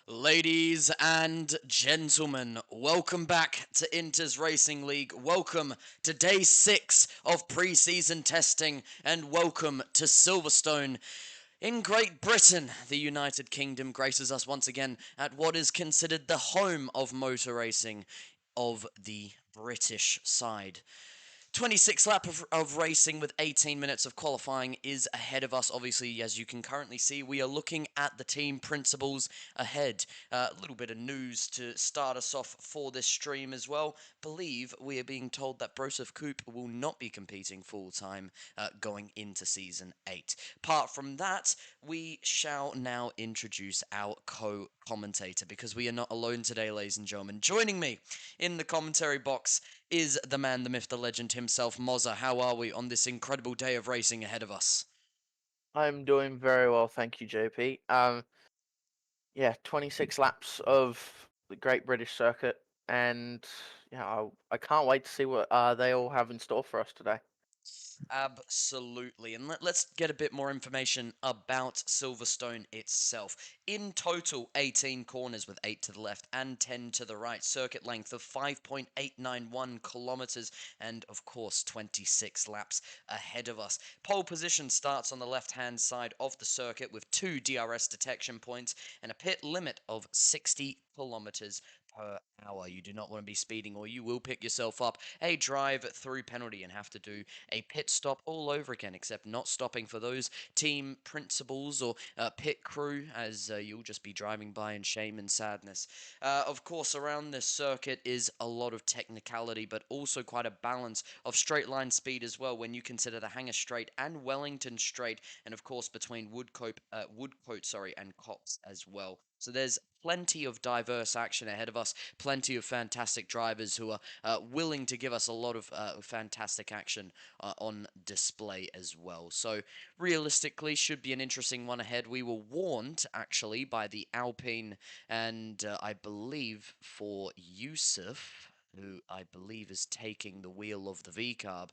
Ladies and gentlemen, welcome back to Inter's Racing League. Welcome to day 6 of pre-season testing, and welcome to Silverstone. In Great Britain, the United Kingdom graces us once again at what is considered the home of motor racing of the British side. 26 lap of racing with 18 minutes of qualifying is ahead of us. Obviously, as you can currently see, we are looking at the team principals ahead. A little bit of news to start us off for this stream as well. Believe we are being told that Broseph Coupe will not be competing full time going into season 8. Apart from that, we shall now introduce our co-commentator, because we are not alone today, ladies and gentlemen. Joining me in the commentary box is the man, the myth, the legend himself, Mozza. How are we on this incredible day of racing ahead of us? I'm doing very well, thank you, JP. Yeah, 26 laps of the Great British Circuit, and yeah, I can't wait to see what they all have in store for us today. Absolutely. And let's get a bit more information about Silverstone itself. In total, 18 corners with 8 to the left and 10 to the right. Circuit length of 5.891 kilometers, and of course, 26 laps ahead of us. Pole position starts on the left-hand side of the circuit with 2 DRS detection points and a pit limit of 60 kilometers per hour. You do not want to be speeding, or you will pick yourself up a drive-through penalty and have to do a pit stop all over again, except not stopping for those team principals or pit crew, as you'll just be driving by in shame and sadness. Of course, around this circuit is a lot of technicality, but also quite a balance of straight line speed as well when you consider the Hanger Straight and Wellington Straight, and of course between Woodcote, and Cops as well. So there's plenty of diverse action ahead of us, plenty of fantastic drivers who are willing to give us a lot of fantastic action on display as well. So realistically, should be an interesting one ahead. We were warned actually by the Alpine, and I believe for Yusuf, who I believe is taking the wheel of the V-Carb.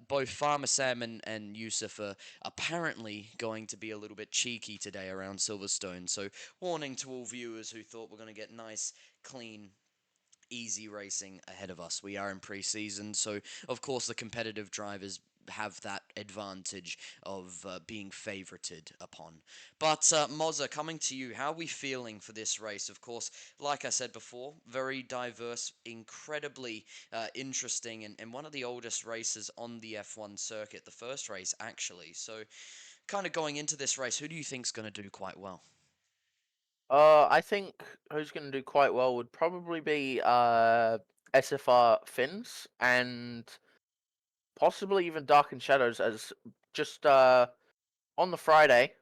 Both Farmer Sam and Yusuf are apparently going to be a little bit cheeky today around Silverstone. So warning to all viewers who thought we're going to get nice, clean, easy racing ahead of us. We are in pre-season, so of course the competitive drivers have that advantage of being favorited upon. But Mozza, coming to you, how are we feeling for this race? Of course, like I said before, very diverse, incredibly interesting, and one of the oldest races on the F1 circuit, the first race actually. So kind of going into this race, who do you think's going to do quite well? I think who's going to do quite well would probably be SFR Finns and possibly even Dark and Shadows, as just on the Friday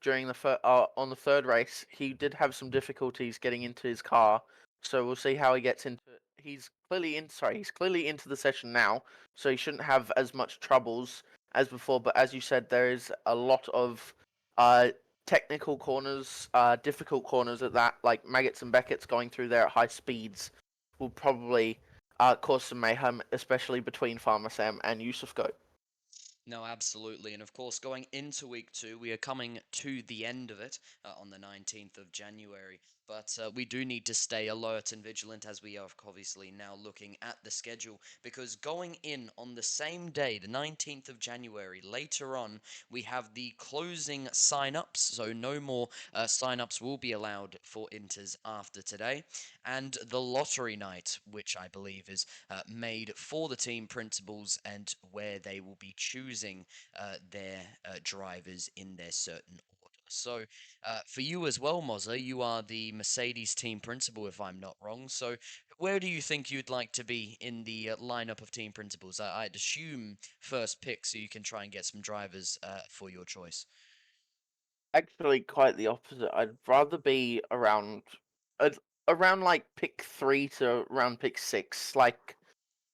during on the third race, he did have some difficulties getting into his car. So we'll see how he gets into. He's clearly into the session now, so he shouldn't have as much troubles as before. But as you said, there is a lot of uh, technical corners, difficult corners at that, like Maggots and Beckett's going through there at high speeds will probably cause some mayhem, especially between Farmer Sam and Yusuf Goat. No, absolutely. And of course, going into week 2, we are coming to the end of it on the 19th of January. But we do need to stay alert and vigilant, as we are obviously now looking at the schedule. Because going in on the same day, the 19th of January, later on, we have the closing sign-ups. So no more sign-ups will be allowed for Inters after today. And the lottery night, which I believe is made for the team principals, and where they will be choosing their drivers in their certain order. So, for you as well, Mozza, you are the Mercedes team principal, if I'm not wrong. So, where do you think you'd like to be in the lineup of team principals? I'd assume first pick, so you can try and get some drivers for your choice. Actually, quite the opposite. I'd rather be uh, around like pick 3 to around pick 6. Like,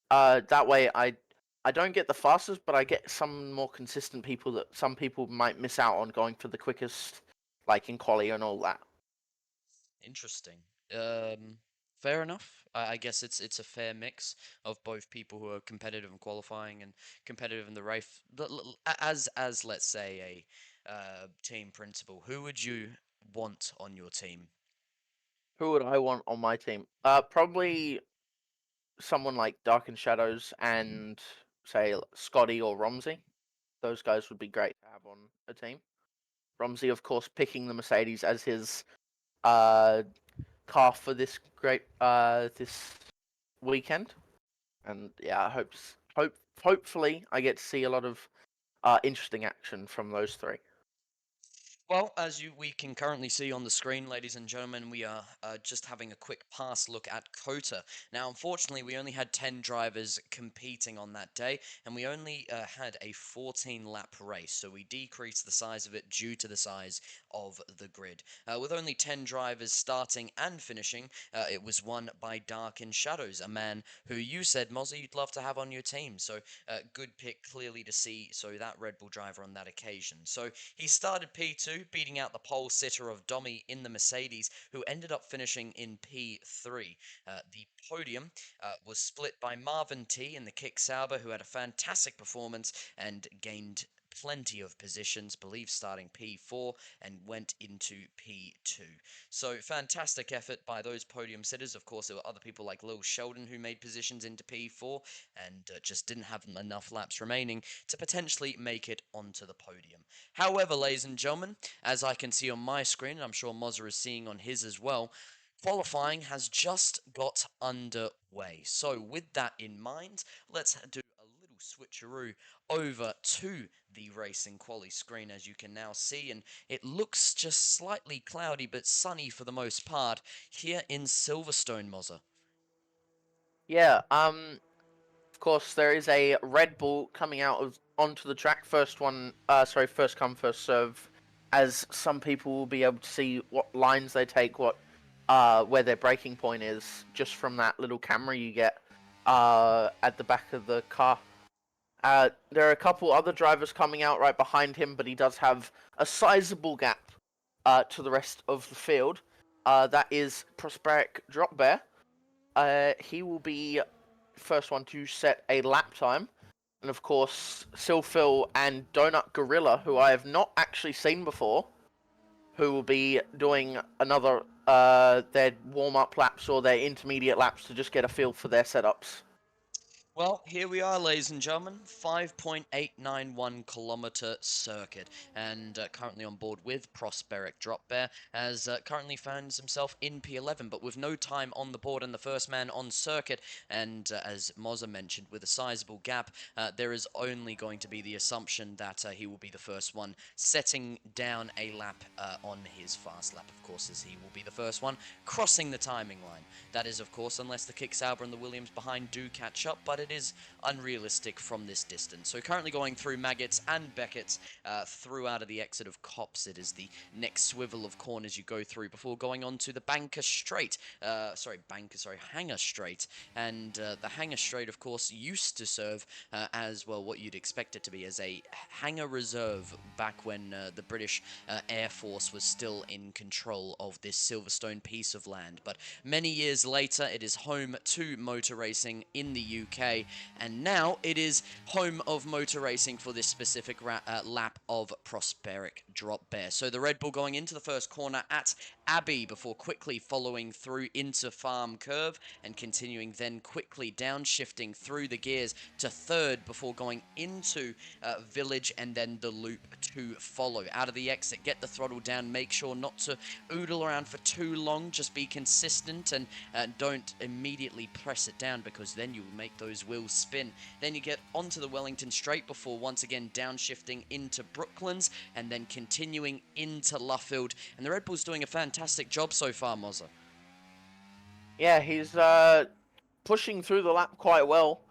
that way I don't get the fastest, but I get some more consistent people that some people might miss out on going for the quickest, like in quali and all that. Interesting. Um, Fair enough. I guess it's a fair mix of both people who are competitive in qualifying and competitive in the race. As let's say a team principal, who would you want on your team? Who would I want on my team? Probably someone like Dark and Shadows and say Scotty or Romsey. Those guys would be great to have on a team. Romsey, of course, picking the Mercedes as his uh, car for this weekend, and yeah, hopefully I get to see a lot of interesting action from those three. Well, as we can currently see on the screen, ladies and gentlemen, we are just having a quick pass look at Kota. Now, unfortunately, we only had 10 drivers competing on that day, and we only had a 14-lap race, so we decreased the size of it due to the size of the grid. With only 10 drivers starting and finishing, it was won by Dark in Shadows, a man who you said, Mozzie, you'd love to have on your team. So, good pick clearly to see, so that Red Bull driver on that occasion. So, he started P2, beating out the pole sitter of Domi in the Mercedes, who ended up finishing in P3. The podium was split by Marvin T in the Kick Sauber, who had a fantastic performance and gained plenty of positions, believe starting P4 and went into P2. So fantastic effort by those podium sitters. Of course, there were other people like Lil Sheldon who made positions into P4 and just didn't have enough laps remaining to potentially make it onto the podium. However, ladies and gentlemen, as I can see on my screen, and I'm sure Mozza is seeing on his as well, qualifying has just got underway. So, with that in mind, let's do a little switcheroo over to the racing quali screen, as you can now see, and it looks just slightly cloudy but sunny for the most part here in Silverstone, Mozza. Yeah, of course there is a Red Bull coming out of onto the track. First come, first serve, as some people will be able to see what lines they take, where their braking point is, just from that little camera you get at the back of the car. There are a couple other drivers coming out right behind him, but he does have a sizable gap to the rest of the field. That is Prosperic Drop Bear. He will be first one to set a lap time. And of course, Silphil and Donut Gorilla, who I have not actually seen before, who will be doing another their warm up laps or their intermediate laps to just get a feel for their setups. Well, here we are, ladies and gentlemen, 5.891 kilometer circuit, and currently on board with Prosperic Drop Bear, as currently finds himself in P11, but with no time on the board and the first man on circuit, and as Mozza mentioned, with a sizable gap, there is only going to be the assumption that he will be the first one setting down a lap on his fast lap, of course, as he will be the first one crossing the timing line. That is, of course, unless the Kick Sauber and the Williams behind do catch up, but it is unrealistic from this distance. So currently going through Maggots and Beckett's through out of the exit of Cops. It is the next swivel of corners you go through before going on to the Hanger Straight. And the Hanger Straight, of course, used to serve as, well, what you'd expect it to be, as a hangar reserve back when the British Air Force was still in control of this Silverstone piece of land. But many years later, it is home to motor racing in the UK, and now it is home of motor racing for this specific lap of Prosperic Drop Bear. So the Red Bull going into the first corner at Abbey before quickly following through into Farm Curve and continuing then quickly downshifting through the gears to third before going into Village and then the loop to follow. Out of the exit, get the throttle down, make sure not to oodle around for too long, just be consistent and don't immediately press it down, because then you will make those wheels spin. Then you get onto the Wellington Straight before once again downshifting into Brooklands and then continuing into Luffield. And the Red Bull's doing a fantastic job so far, Mozza. Yeah, he's pushing through the lap quite well,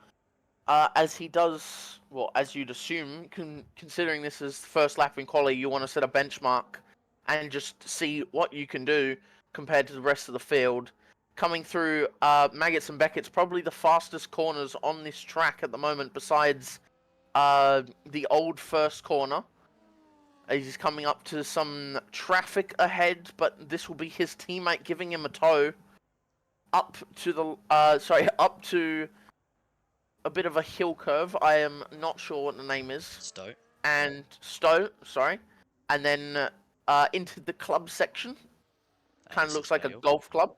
as he does. Well, as you'd assume, considering this is the first lap in quali, you want to set a benchmark and just see what you can do compared to the rest of the field. Coming through Maggots and Beckett's, probably the fastest corners on this track at the moment, besides the old first corner. He's coming up to some traffic ahead, but this will be his teammate giving him a tow up to up to a bit of a hill curve. I am not sure what the name is. Stowe. And and then into the club section. Kind of This is looks like a Vale. golf club.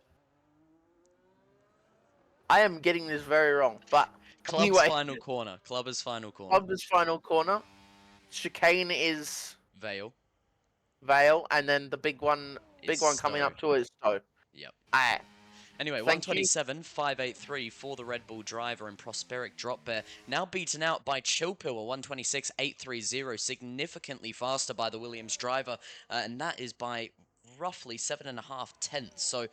I am getting this very wrong, but Club's anyway, final corner. Clubber's final corner. club is final corner. Chicane is Vale Vale, and then the is big one coming Stowe. up to is Stowe. Yep. Alright, Anyway, thank you. 127.583 for the Red Bull driver and Prosperic Drop Bear. Now beaten out by Chillpill, 126.830, significantly faster by the Williams driver, and that is by roughly 7.5 tenths. So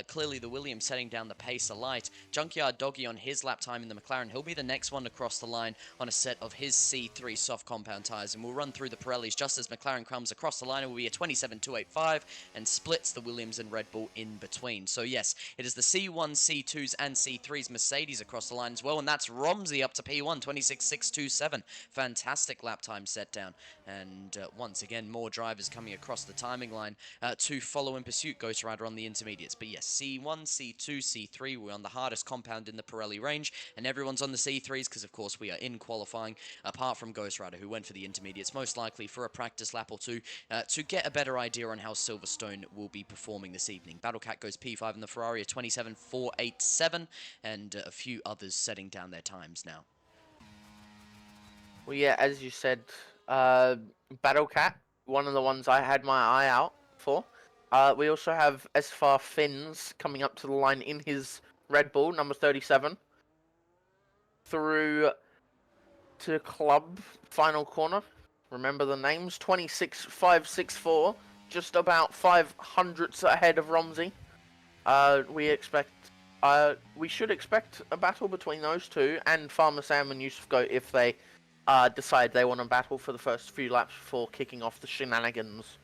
clearly the Williams setting down the pace a light. Junkyard Doggy on his lap time in the McLaren. He'll be the next one to cross the line on a set of his C3 soft compound tyres. And we'll run through the Pirellis just as McLaren comes across the line. It will be a 27.285 and splits the Williams and Red Bull in between. So yes, it is the C1, C2s and C3s Mercedes across the line as well. And that's Romsey up to P1, 26.627. Fantastic lap time set down. And once again, more drivers coming across the timing line to follow in pursuit. Ghost Rider on the intermediates. But yes, C1, C2, C3, we're on the hardest compound in the Pirelli range, and everyone's on the C3s because, of course, we are in qualifying, apart from Ghost Rider, who went for the intermediates, most likely for a practice lap or two, to get a better idea on how Silverstone will be performing this evening. Battlecat goes P5 in the Ferrari at 27.487, and a few others setting down their times now. Well, yeah, as you said, Battlecat, one of the ones I had my eye out for. We also have SFR Finns coming up to the line in his Red Bull, number 37. Through to Club, final corner. Remember the names, 26.564, just about 500ths ahead of Romsey. We should expect a battle between those two and Farmer Sam and Yusuf Goat if they decide they want to battle for the first few laps before kicking off the shenanigans.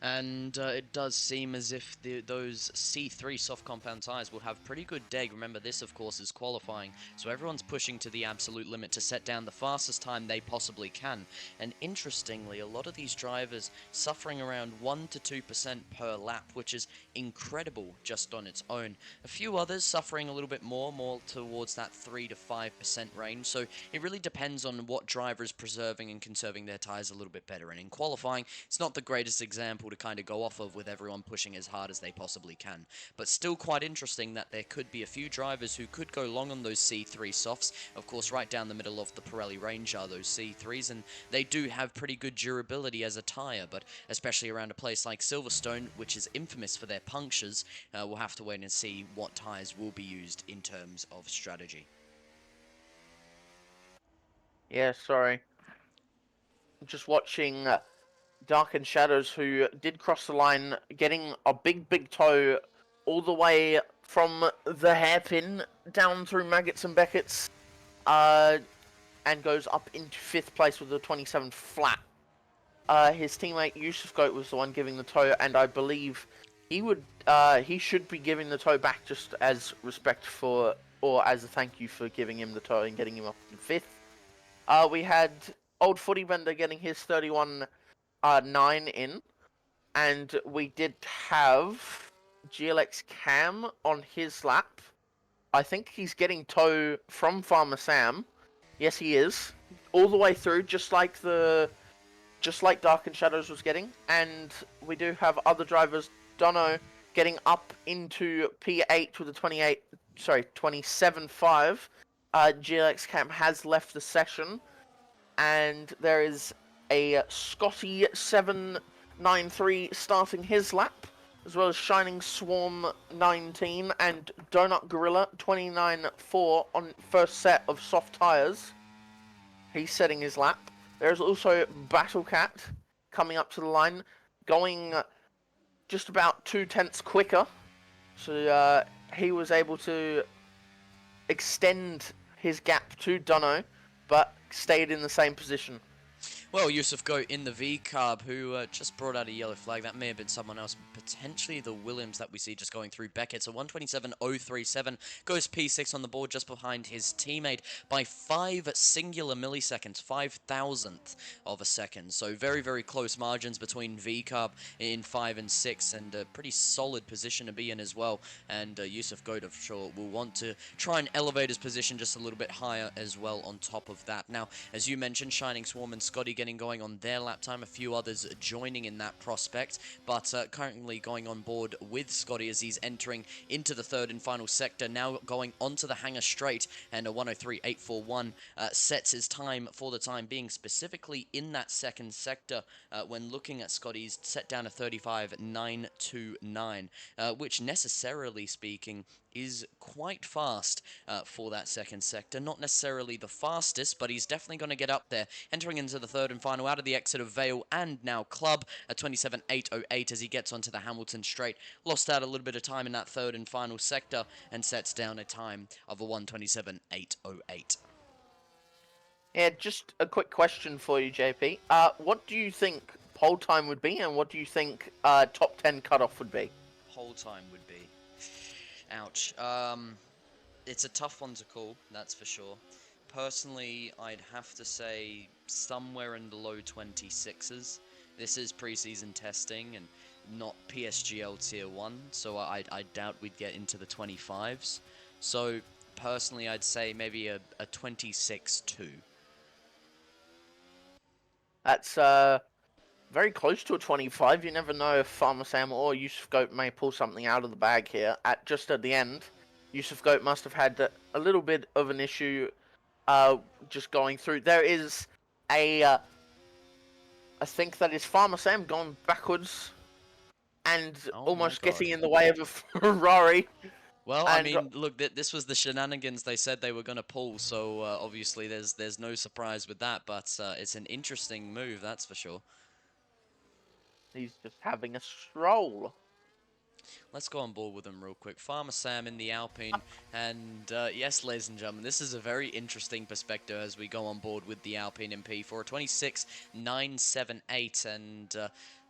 And it does seem as if those C3 soft compound tyres will have pretty good deg. Remember, this, of course, is qualifying, so everyone's pushing to the absolute limit to set down the fastest time they possibly can. And interestingly, a lot of these drivers suffering around 1 to 2% per lap, which is incredible just on its own. A few others suffering a little bit more towards that 3 to 5% range, so it really depends on what driver is preserving and conserving their tyres a little bit better. And in qualifying, it's not the greatest example to kind of go off of with everyone pushing as hard as they possibly can. But still quite interesting that there could be a few drivers who could go long on those C3 softs. Of course, right down the middle of the Pirelli range are those C3s, and they do have pretty good durability as a tyre, but especially around a place like Silverstone, which is infamous for their punctures, we'll have to wait and see what tyres will be used in terms of strategy. Yeah, sorry. Just watching Dark and Shadows, who did cross the line, getting a big toe all the way from the hairpin down through Maggots and Beckett's, and goes up into 5th place with a 27 flat. His teammate Yusuf Goat was the one giving the toe, and I believe he should be giving the toe back just as respect for, or as a thank you for giving him the toe and getting him up in 5th. We had Old Footy Bender getting his 31.9 in, and we did have GLX Cam on his lap. I think he's getting toe from Farmer Sam. Yes, he is. All the way through, just like Dark and Shadows was getting. And we do have other drivers, Dono getting up into P8 with a 27.5. GLX Cam has left the session, and there is a Scotty 793 starting his lap, as well as Shining Swarm 19 and Donut Gorilla 29.4 on first set of soft tyres. He's setting his lap. There's also Battlecat coming up to the line, going just about 2 tenths quicker. So he was able to extend his gap to Dono, but stayed in the same position. Well, Yusuf Goat in the V-Carb, who just brought out a yellow flag. That may have been someone else, potentially the Williams that we see just going through Beckett. So 127.037 goes P6 on the board just behind his teammate by 5 singular milliseconds, 5,000th of a second. So very close margins between V-Carb in 5 and 6, and a pretty solid position to be in as well. And Yusuf Goat, I'm sure, will want to try and elevate his position just a little bit higher as well on top of that. Now, as you mentioned, Shining Swarm and Scotty getting going on their lap time. A few others joining in that prospect, but currently going on board with Scotty as he's entering into the third and final sector. Now going onto the hangar straight, and a 103.841 sets his time for the time being, specifically in that second sector. When looking at Scotty's set down a 35.929, which necessarily speaking is quite fast for that second sector. Not necessarily the fastest, but he's definitely going to get up there. Entering into the third and final out of the exit of Vale and now Club, a 27.808 as he gets onto the Hamilton straight. Lost out a little bit of time in that third and final sector and sets down a time of a 127.808. Yeah, just a quick question for you, JP. What do you think pole time would be, and what do you think top 10 cutoff would be? Whole time would be. Ouch. It's a tough one to call, that's for sure. Personally, I'd have to say somewhere in the low 26s. This is preseason testing and not PSGL Tier 1, so I doubt we'd get into the 25s. So, personally, I'd say maybe a 26-2. That's very close to a 25. You never know if Farmer Sam or Yusuf Goat may pull something out of the bag here. Just at the end, Yusuf Goat must have had a little bit of an issue just going through. There is a I think that is Farmer Sam going backwards and Oh my almost god. getting in the way of a Ferrari. Well, I And mean, look, this was the shenanigans they said they were going to pull, so obviously there's no surprise with that, but it's an interesting move, that's for sure. he's just having a stroll. Let's go on board with them real quick. Farmer Sam in the Alpine, and yes, ladies and gentlemen, this is a very interesting perspective as we go on board with the Alpine MP for a 26.978, and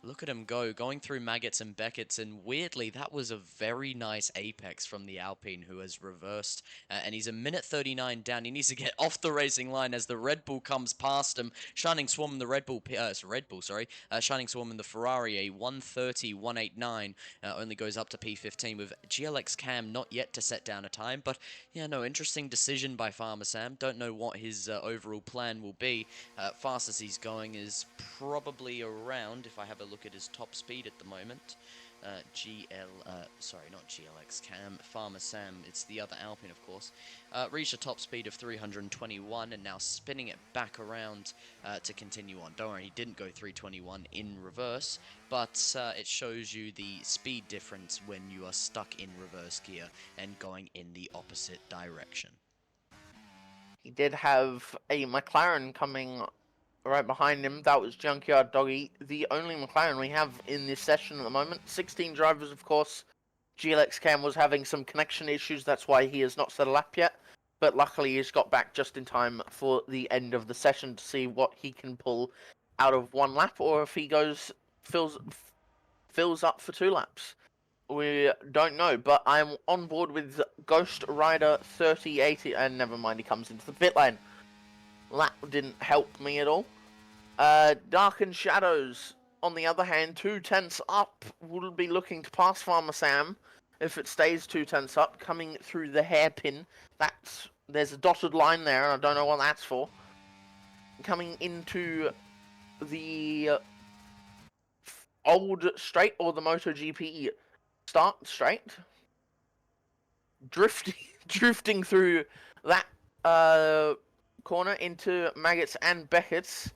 look at him go, going through Maggots and Beckett's, and weirdly, that was a very nice apex from the Alpine, who has reversed, and he's a minute 39 down. He needs to get off the racing line as the Red Bull comes past him. Shining Swarm in the Shining Swarm in the Ferrari, a 130.189, only goes up to P15 with GLX Cam not yet to set down a time, but yeah, no, interesting decision by Farmer Sam. Don't know what his overall plan will be. Fastest he's going is probably around, if I have a look at his top speed at the moment, sorry, not GLX Cam, Farmer Sam, it's the other Alpine, of course, reached a top speed of 321, and now spinning it back around to continue on. Don't worry, he didn't go 321 in reverse, but it shows you the speed difference when you are stuck in reverse gear and going in the opposite direction. He did have a McLaren coming right behind him. That was Junkyard Doggy, the only McLaren we have in this session at the moment. 16 drivers, of course. GLX Cam was having some connection issues, that's why he has not set a lap yet. But luckily he's got back just in time for the end of the session to see what he can pull out of one lap, or if he fills up for 2 laps. We don't know, but I'm on board with Ghost Rider 3080, and never mind, he comes into the pit lane. That didn't help me at all. Dark Shadows, on the other hand, 2 tenths up, will be looking to pass Farmer Sam if it stays 2 tenths up, coming through the hairpin. There's a dotted line there, and I don't know what that's for. Coming into the old straight, or the MotoGP start straight, drifting through that corner into Maggots and Beckett's,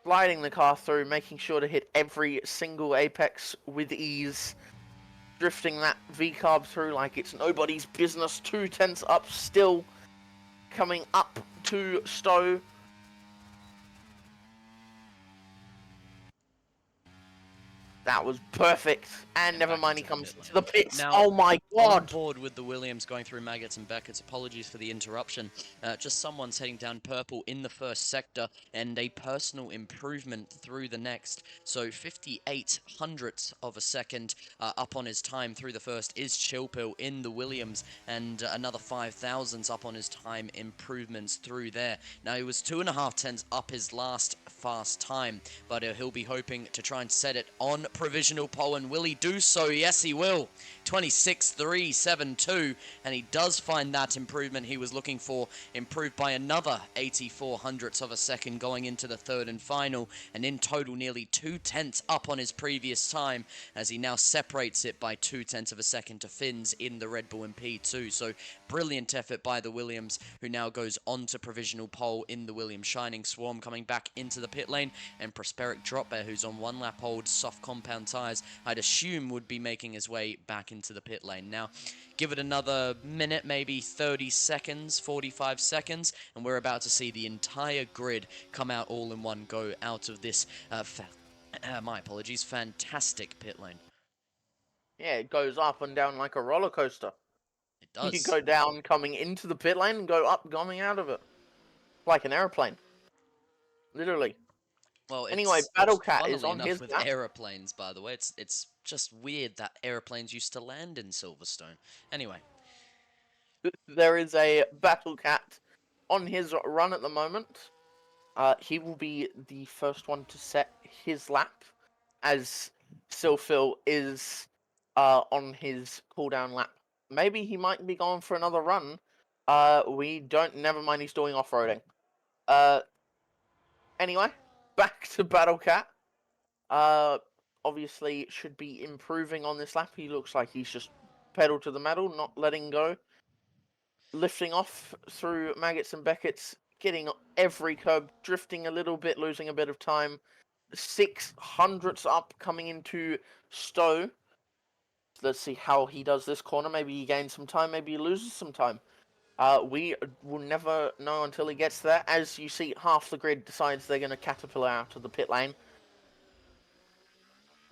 sliding the car through, making sure to hit every single apex with ease, drifting that V-carb through like it's nobody's business. 2 tenths up still, coming up to Stowe. That was perfect. And never mind, he comes to the pits. Now, oh my on god! board with the Williams going through Maggots and Beckett's. Apologies for the interruption. Just someone's heading down purple in the first sector, and a personal improvement through the next. So 58 hundredths of a second up on his time through the first is Chillpill in the Williams, and another 5 thousandths up on his time improvements through there. Now, he was 2.5 tenths up his last fast time, but he'll be hoping to try and set it on provisional pole, and will he do so? Yes, he will. 26.372, and he does find that improvement he was looking for, improved by another 84 hundredths of a second going into the third and final, and in total nearly 2/10 up on his previous time, as he now separates it by 2/10 of a second to Finns in the Red Bull in P2. So brilliant effort by the Williams, who now goes on to provisional pole in the Williams. Shining Swarm coming back into the pit lane, and Prosperic Dropbear, who's on one lap old soft compound tyres, I'd assume would be making his way back into the pit lane. Now, give it another minute, maybe 30 seconds, 45 seconds, and we're about to see the entire grid come out all in one go out of this, my apologies, fantastic pit lane. Yeah, it goes up and down like a roller coaster. It You does. go down coming into the pit lane and go up coming out of it. Like an airplane. Literally. Well, Anyway, it's Battle Cat is funnily on enough his with lap. aeroplanes, by the way. It's just weird that aeroplanes used to land in Silverstone. Anyway, There is a Battle Cat on his run at the moment. He will be the first one to set his lap, as Silphil is on his cooldown lap. Maybe he might be going for another run. We don't. Never mind. He's doing off-roading. Uh, anyway, back to Battle Cat. Uh, obviously should be improving on this lap. He looks like he's just pedal to the metal, not letting go, lifting off through Maggots and Beckett's, getting every curb, drifting a little bit, losing a bit of time. 600ths up coming into Stowe. Let's see how he does this corner. Maybe he gains some time, maybe he loses some time. We will never know until he gets there. As you see, half the grid decides they're going to caterpillar out of the pit lane.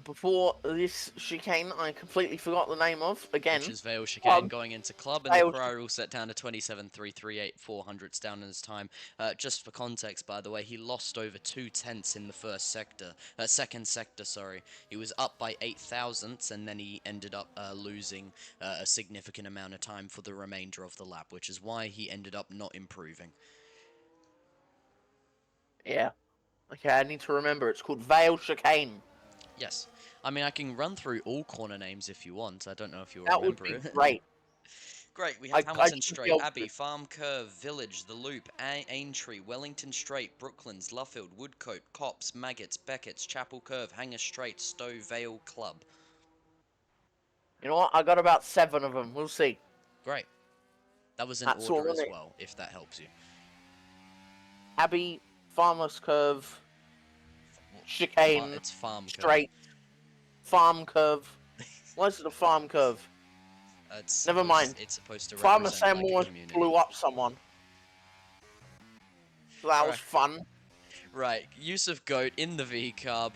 Before this chicane, I completely forgot the name of, which again, is Vale Chicane Club. going into club, and the Vale Ferrari will set down to 27.338, 400ths down in his time. Just for context, by the way, he lost over 2/10 in the second sector, sorry. He was up by 8 thousandths, and then he ended up losing a significant amount of time for the remainder of the lap, which is why he ended up not improving. Yeah. Okay, I need to remember. It's called Vale Chicane. Yes. I mean, I can run through all corner names if you want. I don't know if you'll That would remember be it. great. Great, we have I Hamilton should be Straight, able Abbey, to. Farm Curve, Village, The Loop, Aintree, Wellington Straight, Brooklands, Luffield, Woodcote, Copse, Maggots, Beckett's, Chapel Curve, Hanger Straight, Stowe, Vale, Club. You know what? I got about 7 of them. We'll see. Great. That was in That's all order I as need. well, if that helps you. Abbey, Farmer's Curve, Chicane, It's Farm Curve. Straight, Farm Curve. Why is it a Farm Curve? Never mind. It's supposed to Farmer represent Sam like a almost community. blew up someone. So that was Right. fun. Right, Yusuf Goat in the V-Carb,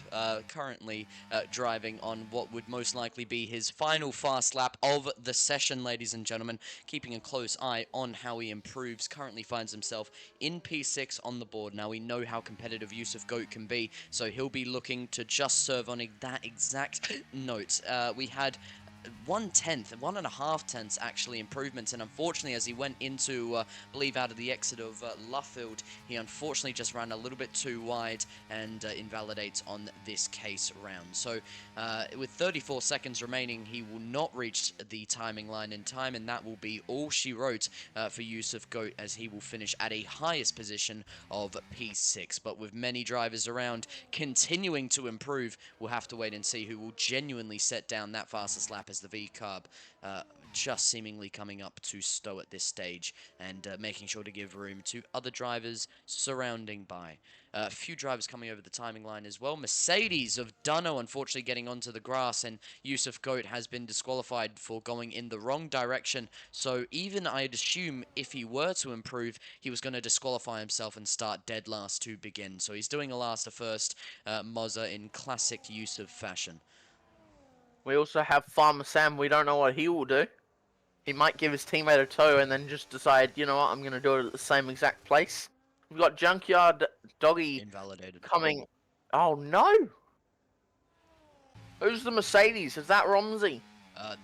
currently driving on what would most likely be his final fast lap of the session, ladies and gentlemen. Keeping a close eye on how he improves. Currently finds himself in P6 on the board. Now, we know how competitive Yusuf Goat can be, so he'll be looking to just serve on that exact note. We had 1.5 tenths actually improvements, and unfortunately as he went into I believe out of the exit of Luffield, he unfortunately just ran a little bit too wide and invalidates on this case round. So with 34 seconds remaining, he will not reach the timing line in time, and that will be all she wrote for Yusuf Goat, as he will finish at a highest position of P6. But with many drivers around continuing to improve, we'll have to wait and see who will genuinely set down that fastest lap, as the V-Carb just seemingly coming up to Stowe at this stage, and making sure to give room to other drivers surrounding by. A few drivers coming over the timing line as well. Mercedes of Dunno unfortunately getting onto the grass, and Yusuf Goat has been disqualified for going in the wrong direction. So even I'd assume if he were to improve, he was going to disqualify himself and start dead last to begin. So he's doing a last to first Mozza in classic Yusuf fashion. We also have Farmer Sam. We don't know what he will do. He might give his teammate a tow and then just decide, you know what, I'm going to do it at the same exact place. We've got Junkyard Doggy Invalidated. coming. Oh no! Who's the Mercedes? Is that Romsey?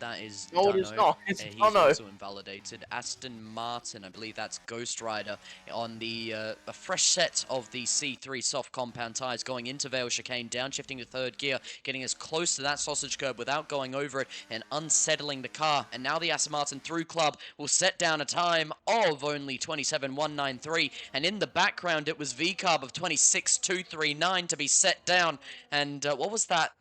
That is No, it is Dano. not. It's He's Dono. also invalidated. Aston Martin, I believe that's Ghost Rider on the a fresh set of the C3 soft compound tyres going into Vale Chicane, downshifting to third gear, getting as close to that sausage curb without going over it and unsettling the car. And now the Aston Martin through club will set down a time of only 27.193. And in the background, it was VCARB of 26.239 to be set down. And what was that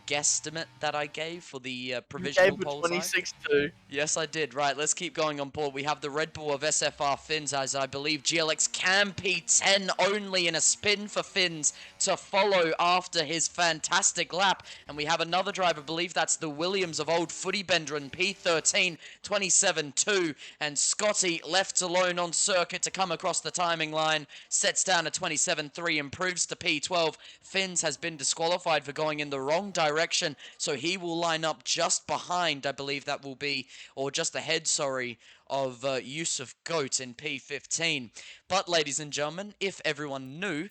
guesstimate that I gave for the You provisional gave it poll time? 26-2. Yes, I did. Right, let's keep going on board. We have the Red Bull of SFR Fins, as I believe GLX can P10 only in a spin for Fins to follow after his fantastic lap. And we have another driver, I believe that's the Williams of Old Footy Bender in P13, 27.2. And Scotty, left alone on circuit to come across the timing line, sets down a 27.3, improves to P12. Fins has been disqualified for going in the wrong direction, so he will line up just behind, I believe that will be, or just ahead, sorry, of Yusuf Goat in P15. But, ladies and gentlemen, if everyone knew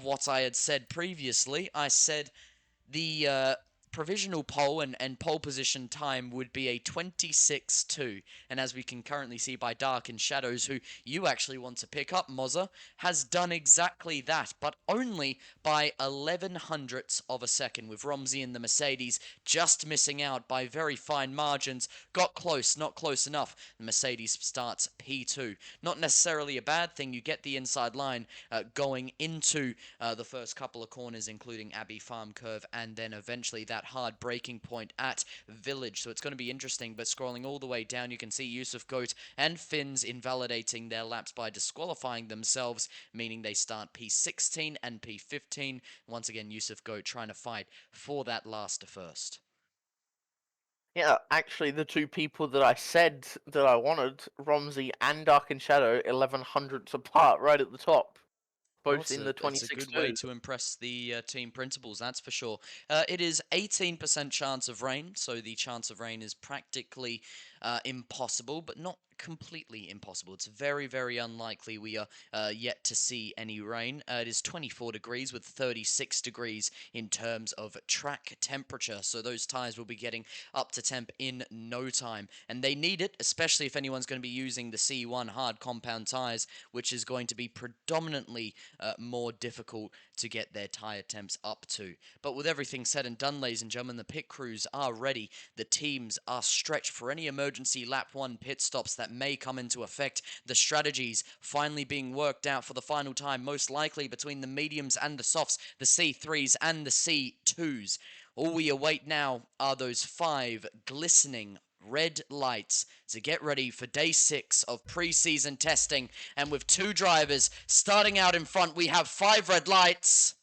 what I had said previously, I said the provisional pole and pole position time would be a 26-2. And as we can currently see by Dark and Shadows, who you actually want to pick up, Mozza, has done exactly that, but only by 11 hundredths of a second, with Romsey and the Mercedes just missing out by very fine margins. Got close, not close enough. The Mercedes starts P2. Not necessarily a bad thing. You get the inside line going into the first couple of corners, including Abbey Farm Curve, and then eventually that hard braking point at Village. So it's going to be interesting, but scrolling all the way down, you can see Yusuf Goat and Fins invalidating their laps by disqualifying themselves, meaning they start P16 and P15. Once again, Yusuf Goat trying to fight for that last to first. Yeah, actually, the two people that I said that I wanted, Romsey and Dark and Shadow, 11 hundredths apart, right at the top, Well, both in the it's a good way 26-2. to impress the team principals, that's for sure. It is 18% chance of rain, so the chance of rain is practically impossible, but not completely impossible. It's very, very unlikely we are yet to see any rain. It is 24 degrees with 36 degrees in terms of track temperature, so those tyres will be getting up to temp in no time. And they need it, especially if anyone's going to be using the C1 hard compound tyres, which is going to be predominantly more difficult to get their tyre temps up to. But with everything said and done, ladies and gentlemen, the pit crews are ready. The teams are stretched for any emergency lap 1 pit stops that may come into effect. The strategies finally being worked out for the final time, most likely between the mediums and the softs, the C3s and the C2s. All we await now are those 5 glistening red lights to get ready for day 6 of pre-season testing. And with 2 drivers starting out in front, we have 5 red lights.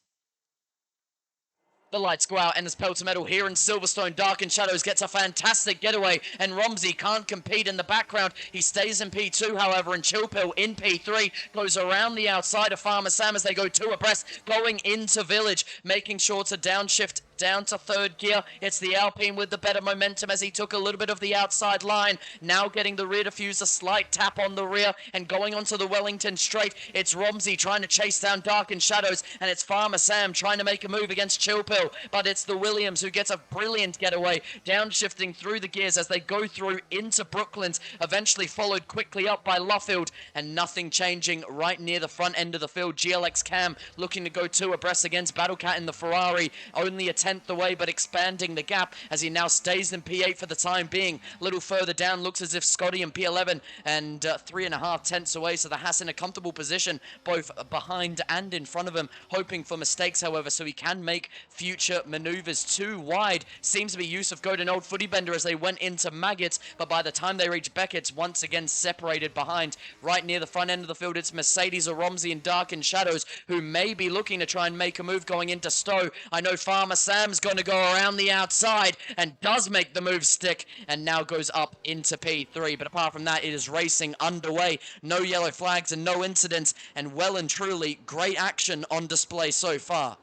The lights go out, and as Pelter Metal here in Silverstone, Dark and Shadows gets a fantastic getaway, and Romsey can't compete in the background. He stays in P2, however, and Chillpill in P3 goes around the outside of Farmer Sam as they go 2 abreast, going into Village, making sure to downshift down to third gear. It's the Alpine with the better momentum as he took a little bit of the outside line. Now getting the rear diffuser, slight tap on the rear and going onto the Wellington straight. It's Romsey trying to chase down Dark and Shadows, and it's Farmer Sam trying to make a move against Chillpill, but it's the Williams who gets a brilliant getaway, downshifting through the gears as they go through into Brooklands, eventually followed quickly up by Luffield, and nothing changing right near the front end of the field. GLX Cam looking to go 2 abreast against Battlecat in the Ferrari, only a 10th away, but expanding the gap as he now stays in P8 for the time being. A little further down, looks as if Scotty in P11 and 3.5 tenths away, so the Haas in a comfortable position, both behind and in front of him, hoping for mistakes, however, so he can make future maneuvers. 2 wide seems to be Yusuf Goat and Old Footy Bender as they went into Maggots, but by the time they reach Beckett's, once again separated behind. Right near the front end of the field, it's Mercedes, Romsey, and Dark and Shadows, who may be looking to try and make a move going into Stowe. I know Farmer Sam's going to go around the outside and does make the move stick, and now goes up into P3. But apart from that, it is racing underway. No yellow flags and no incidents, and well and truly great action on display so far.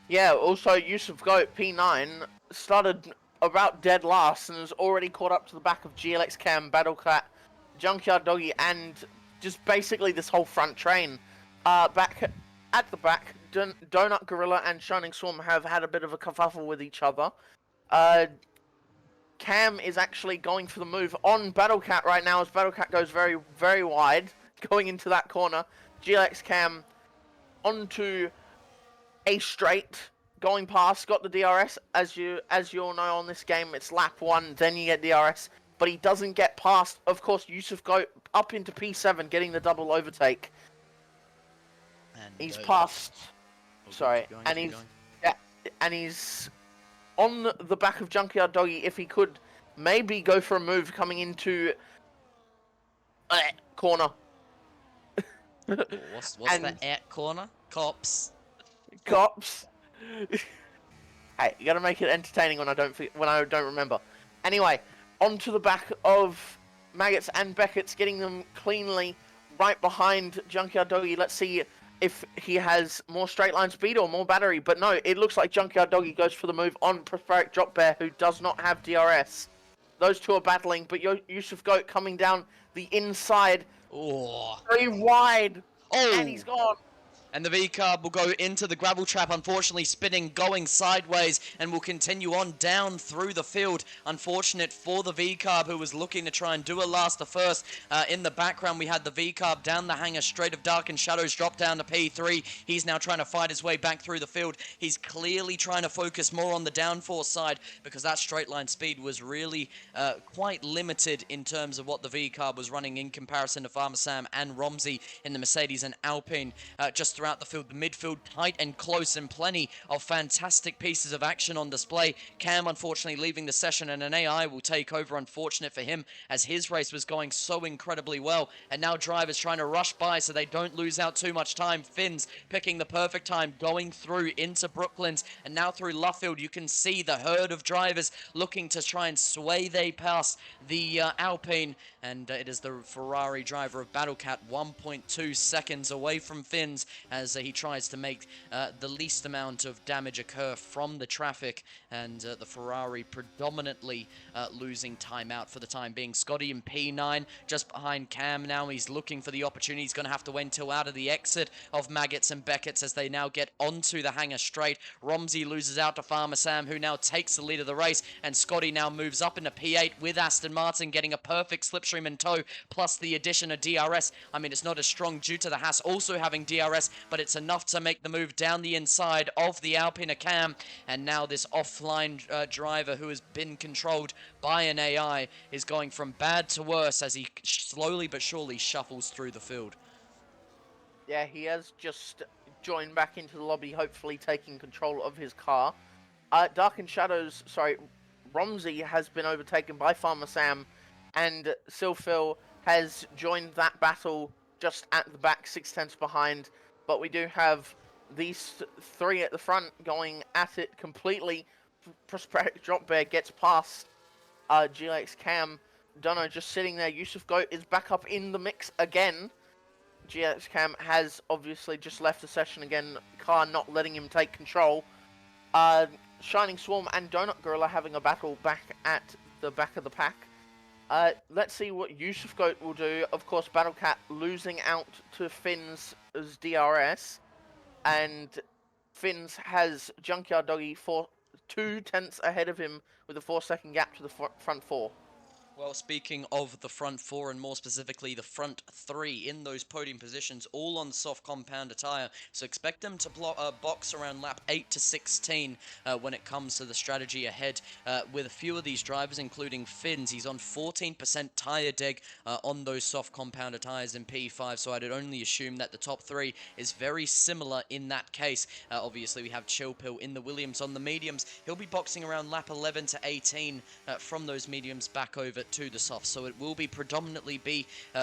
Yeah, also Yusuf Goat, P9, started about dead last and has already caught up to the back of GLX Cam, Battlecat, Junkyard Doggy, and just basically this whole front train. Back at the back, Donut Gorilla and Shining Swarm have had a bit of a kerfuffle with each other. Cam is actually going for the move on Battlecat right now as Battlecat goes very, very wide, going into that corner. GLX Cam onto a straight, going past, got the DRS. As you all know on this game, it's lap 1, then you get DRS. But he doesn't get past, of course, Yusuf go up into P7, getting the double overtake. And He's past. Sorry, keep going, and keep he's going. yeah, and he's on the back of Junkyard Doggy. If he could maybe go for a move coming into corner. Oh, what's And that at corner? Cops. cops. Hey, you gotta make it entertaining when I don't remember. Anyway, onto the back of Maggots and Beckett's, getting them cleanly right behind Junkyard Doggy. Let's see if he has more straight line speed or more battery. But no, it looks like Junkyard Doggy goes for the move on Prosperic Drop Bear, who does not have DRS. Those two are battling, but Yusuf Goat coming down the inside. Oh. Very wide. Oh. And he's gone. And the V-Carb will go into the gravel trap, unfortunately spinning, going sideways, and will continue on down through the field. Unfortunate for the V-Carb, who was looking to try and do a last to first. In the background, we had the V-Carb down the hanger, straight of Dark and Shadows, drop down to P3. He's now trying to fight his way back through the field. He's clearly trying to focus more on the downforce side, because that straight line speed was really quite limited in terms of what the V-Carb was running in comparison to Farmer Sam and Romsey in the Mercedes and Alpine. Just throughout the field, the midfield tight and close, and plenty of fantastic pieces of action on display. Cam unfortunately leaving the session, and an AI will take over. Unfortunate for him, as his race was going so incredibly well, and now drivers trying to rush by so they don't lose out too much time. Finns picking the perfect time, going through into Brooklands, and now through Luffield. You can see the herd of drivers looking to try and sway they past the Alpine, and it is the Ferrari driver of Battlecat 1.2 seconds away from Finns, as he tries to make the least amount of damage occur from the traffic, and the Ferrari predominantly losing time out for the time being. Scotty in P9 just behind Cam now. He's looking for the opportunity. He's going to have to wait until out of the exit of Maggots and Beckett's as they now get onto the hanger straight. Romsey loses out to Farmer Sam, who now takes the lead of the race, and Scotty now moves up into P8 with Aston Martin, getting a perfect slipstream in tow, plus the addition of DRS. I mean, it's not as strong due to the Haas also having DRS, but it's enough to make the move down the inside of the Alpine Cam. And now this offline driver, who has been controlled by an AI, is going from bad to worse as he slowly but surely shuffles through the field. Yeah, he has just joined back into the lobby, hopefully taking control of his car. Dark and Shadows, sorry, Romsey has been overtaken by Farmer Sam, and Silphil has joined that battle just at the back, 6/10 behind. But we do have these three at the front going at it completely. Prosperic Drop Bear gets past GLX Cam. Dono just sitting there. Yusuf Goat is back up in the mix again. GLX Cam has obviously just left the session again. Car not letting him take control. Shining Swarm and Donut Gorilla having a battle back at the back of the pack. Let's see what Yusuf Goat will do. Of course, Battlecat losing out to Finn's DRS. And Finns has Junkyard Doggy 2/10 ahead of him with a 4-second gap to the front four. Well, speaking of the front four, and more specifically the front three in those podium positions, all on soft compound attire, so expect them to box around lap 8 to 16 when it comes to the strategy ahead, with a few of these drivers, including Finns. He's on 14% tyre deg on those soft compound tires in P5, so I'd only assume that the top three is very similar in that case. Obviously, we have Chill Pill in the Williams on the mediums. He'll be boxing around lap 11 to 18 from those mediums back over to the soft, so it will be predominantly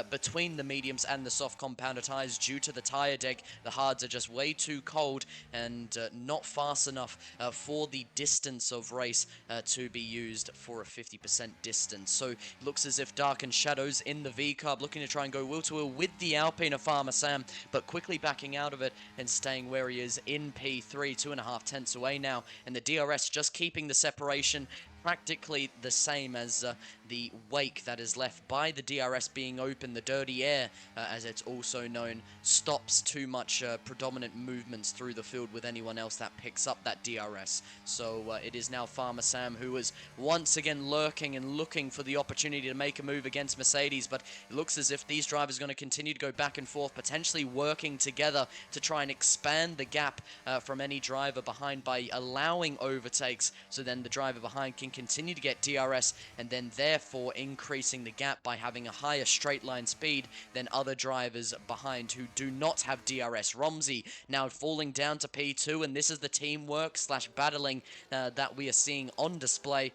between the mediums and the soft compounder tires due to the tire deg. The hards are just way too cold and not fast enough for the distance of race to be used for a 50% distance. So it looks as if Dark and Shadows in the V-Carb looking to try and go will-to-will with the Alpine of Farmer Sam, but quickly backing out of it and staying where he is in P3, 2.5 tenths away now, and the DRS just keeping the separation, practically the same as the wake that is left by the DRS being open. The dirty air, as it's also known, stops too much predominant movements through the field with anyone else that picks up that DRS. So it is now Farmer Sam who is once again lurking and looking for the opportunity to make a move against Mercedes, but it looks as if these drivers are going to continue to go back and forth, potentially working together to try and expand the gap from any driver behind by allowing overtakes, so then the driver behind can continue to get DRS and then therefore increasing the gap by having a higher straight line speed than other drivers behind who do not have DRS. Romsey now falling down to P2, and this is the teamwork slash battling that we are seeing on display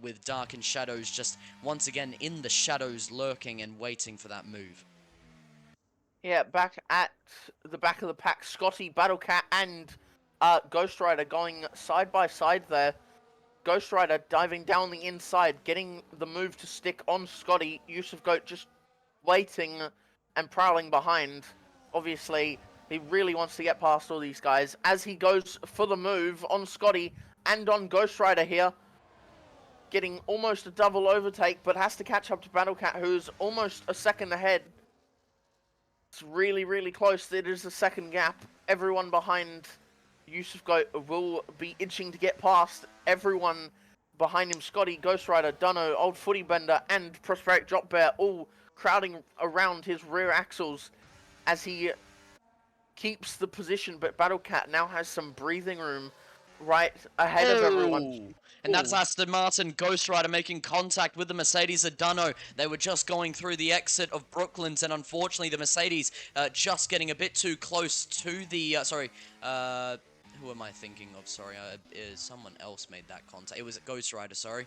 with Dark and Shadows just once again in the shadows lurking and waiting for that move. Yeah, back at the back of the pack, Scotty, Battlecat, and Ghost Rider going side by side there. Ghost Rider diving down the inside, getting the move to stick on Scotty. Yusuf Goat just waiting and prowling behind. Obviously, he really wants to get past all these guys as he goes for the move on Scotty and on Ghost Rider here. Getting almost a double overtake, but has to catch up to Battlecat, who's almost a second ahead. It's really, really close. It is the second gap. Everyone behind Yusuf Goat will be itching to get past. Everyone behind him, Scotty, Ghost Rider, Dunno, Old Footy Bender, and Prosperic Drop Bear, all crowding around his rear axles as he keeps the position. But Battlecat now has some breathing room right ahead of everyone. And that's Ooh. Aston Martin Ghost Rider making contact with the Mercedes at Dunno. They were just going through the exit of Brooklands, and unfortunately the Mercedes just getting a bit too close to the... who am I thinking of? Sorry, someone else made that contact. It was Ghost Rider, sorry.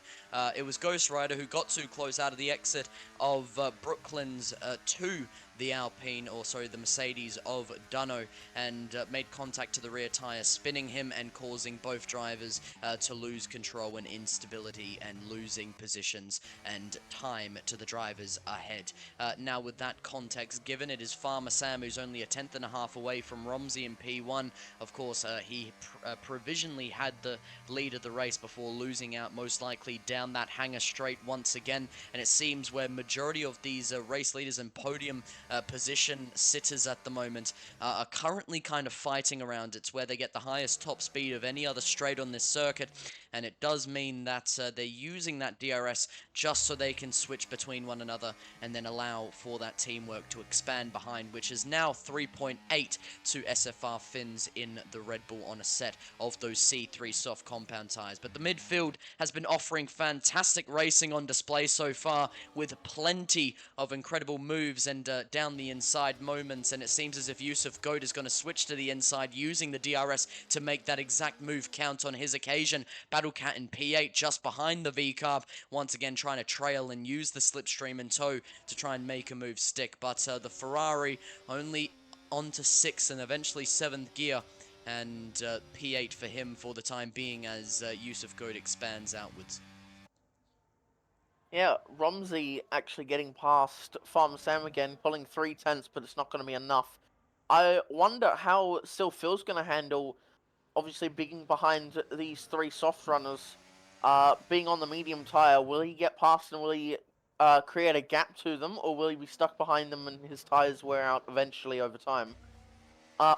It was Ghost Rider who got too close out of the exit of Brooklands to the Alpine, or sorry, the Mercedes of Dunno, and made contact to the rear tyre, spinning him and causing both drivers to lose control and instability and losing positions and time to the drivers ahead. Now with that context given, it is Farmer Sam who's only a tenth and a half away from Romsey in P1. Of course, he provisionally had the lead of the race before losing out most likely down that hangar straight once again, and it seems where majority of these race leaders and podium position sitters at the moment are currently kind of fighting around. It's where they get the highest top speed of any other straight on this circuit, and it does mean that they're using that DRS just so they can switch between one another and then allow for that teamwork to expand behind, which is now 3.8 to SFR Fins in the Red Bull on a set of those C3 soft compound tyres. But the midfield has been offering fantastic racing on display so far, with plenty of incredible moves and down the inside moments, and it seems as if Yusuf Goat is going to switch to the inside using the DRS to make that exact move count on his occasion. Battlecat in P8 just behind the V-Carb, once again trying to trail and use the slipstream in tow to try and make a move stick, but the Ferrari only onto 6th and eventually 7th gear, and P8 for him for the time being as Yusuf Goat expands outwards. Yeah, Romsey actually getting past Farmer Sam again, pulling 3/10, but it's not going to be enough. I wonder how still Phil's going to handle, obviously being behind these three soft runners, being on the medium tyre. Will he get past and will he create a gap to them, or will he be stuck behind them and his tyres wear out eventually over time?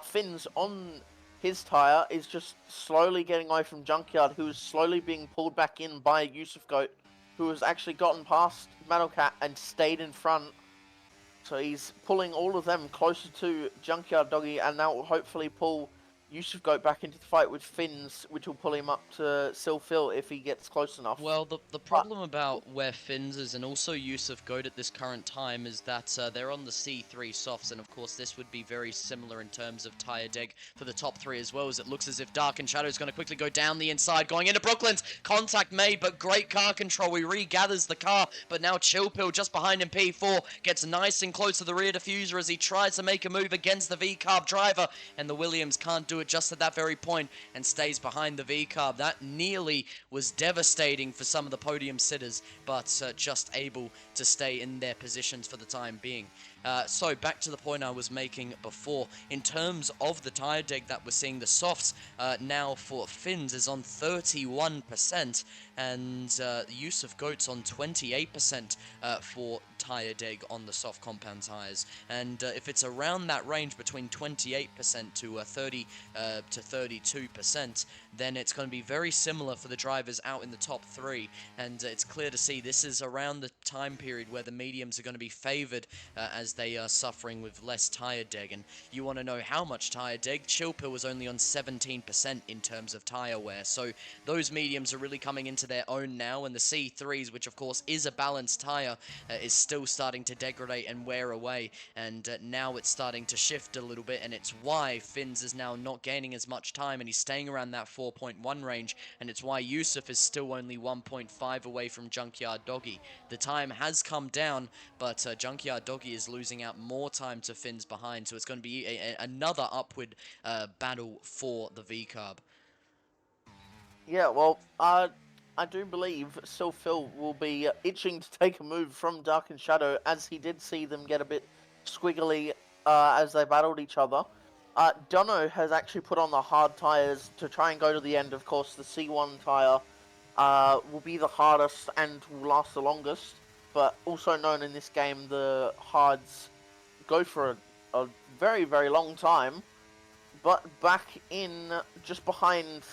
Fins on his tyre is just slowly getting away from Junkyard, who is slowly being pulled back in by Yusuf Goat, who has actually gotten past Metalcat and stayed in front. So he's pulling all of them closer to Junkyard Doggy, and that will hopefully pull Yusuf Goat back into the fight with Fins, which will pull him up to Phil if he gets close enough. Well, the problem about where Fins is, and also Yusuf Goat at this current time, is that they're on the C3 softs, and of course this would be very similar in terms of tyre deg for the top three as well, as it looks as if Dark and Shadow is going to quickly go down the inside, going into Brooklands. Contact made, but great car control. He regathers the car, but now Chill Pill just behind him, P4, gets nice and close to the rear diffuser as he tries to make a move against the V-Carb driver, and the Williams can't do it just at that very point and stays behind the V-Carb. That nearly was devastating for some of the podium sitters, but just able to stay in their positions for the time being. So back to the point I was making before, in terms of the tyre deg that we're seeing, the softs now for Finns is on 31%, and the use of goats on 28% for tyre deg on the soft compound tyres. And if it's around that range between 28% to 30 to 32%, then it's going to be very similar for the drivers out in the top three. And it's clear to see this is around the time period where the mediums are going to be favoured as they are suffering with less tyre deg. And you want to know how much tyre deg? Chilpa was only on 17% in terms of tyre wear. So those mediums are really coming into their own now, and the C3s, which of course is a balanced tyre, is still starting to degrade and wear away. And now it's starting to shift a little bit, and it's why Finns is now not gaining as much time, and he's staying around that 4.1 range, and it's why Yusuf is still only 1.5 away from Junkyard Doggy. The time has come down, but Junkyard Doggy is losing out more time to Finn's behind, so it's going to be another upward battle for the V-Carb. Yeah, well, I do believe Phil will be itching to take a move from Dark and Shadow, as he did see them get a bit squiggly as they battled each other. Dono has actually put on the hard tires to try and go to the end. Of course, the C1 tire will be the hardest and will last the longest, but also known in this game, the hards go for a very, very long time. But back in just behind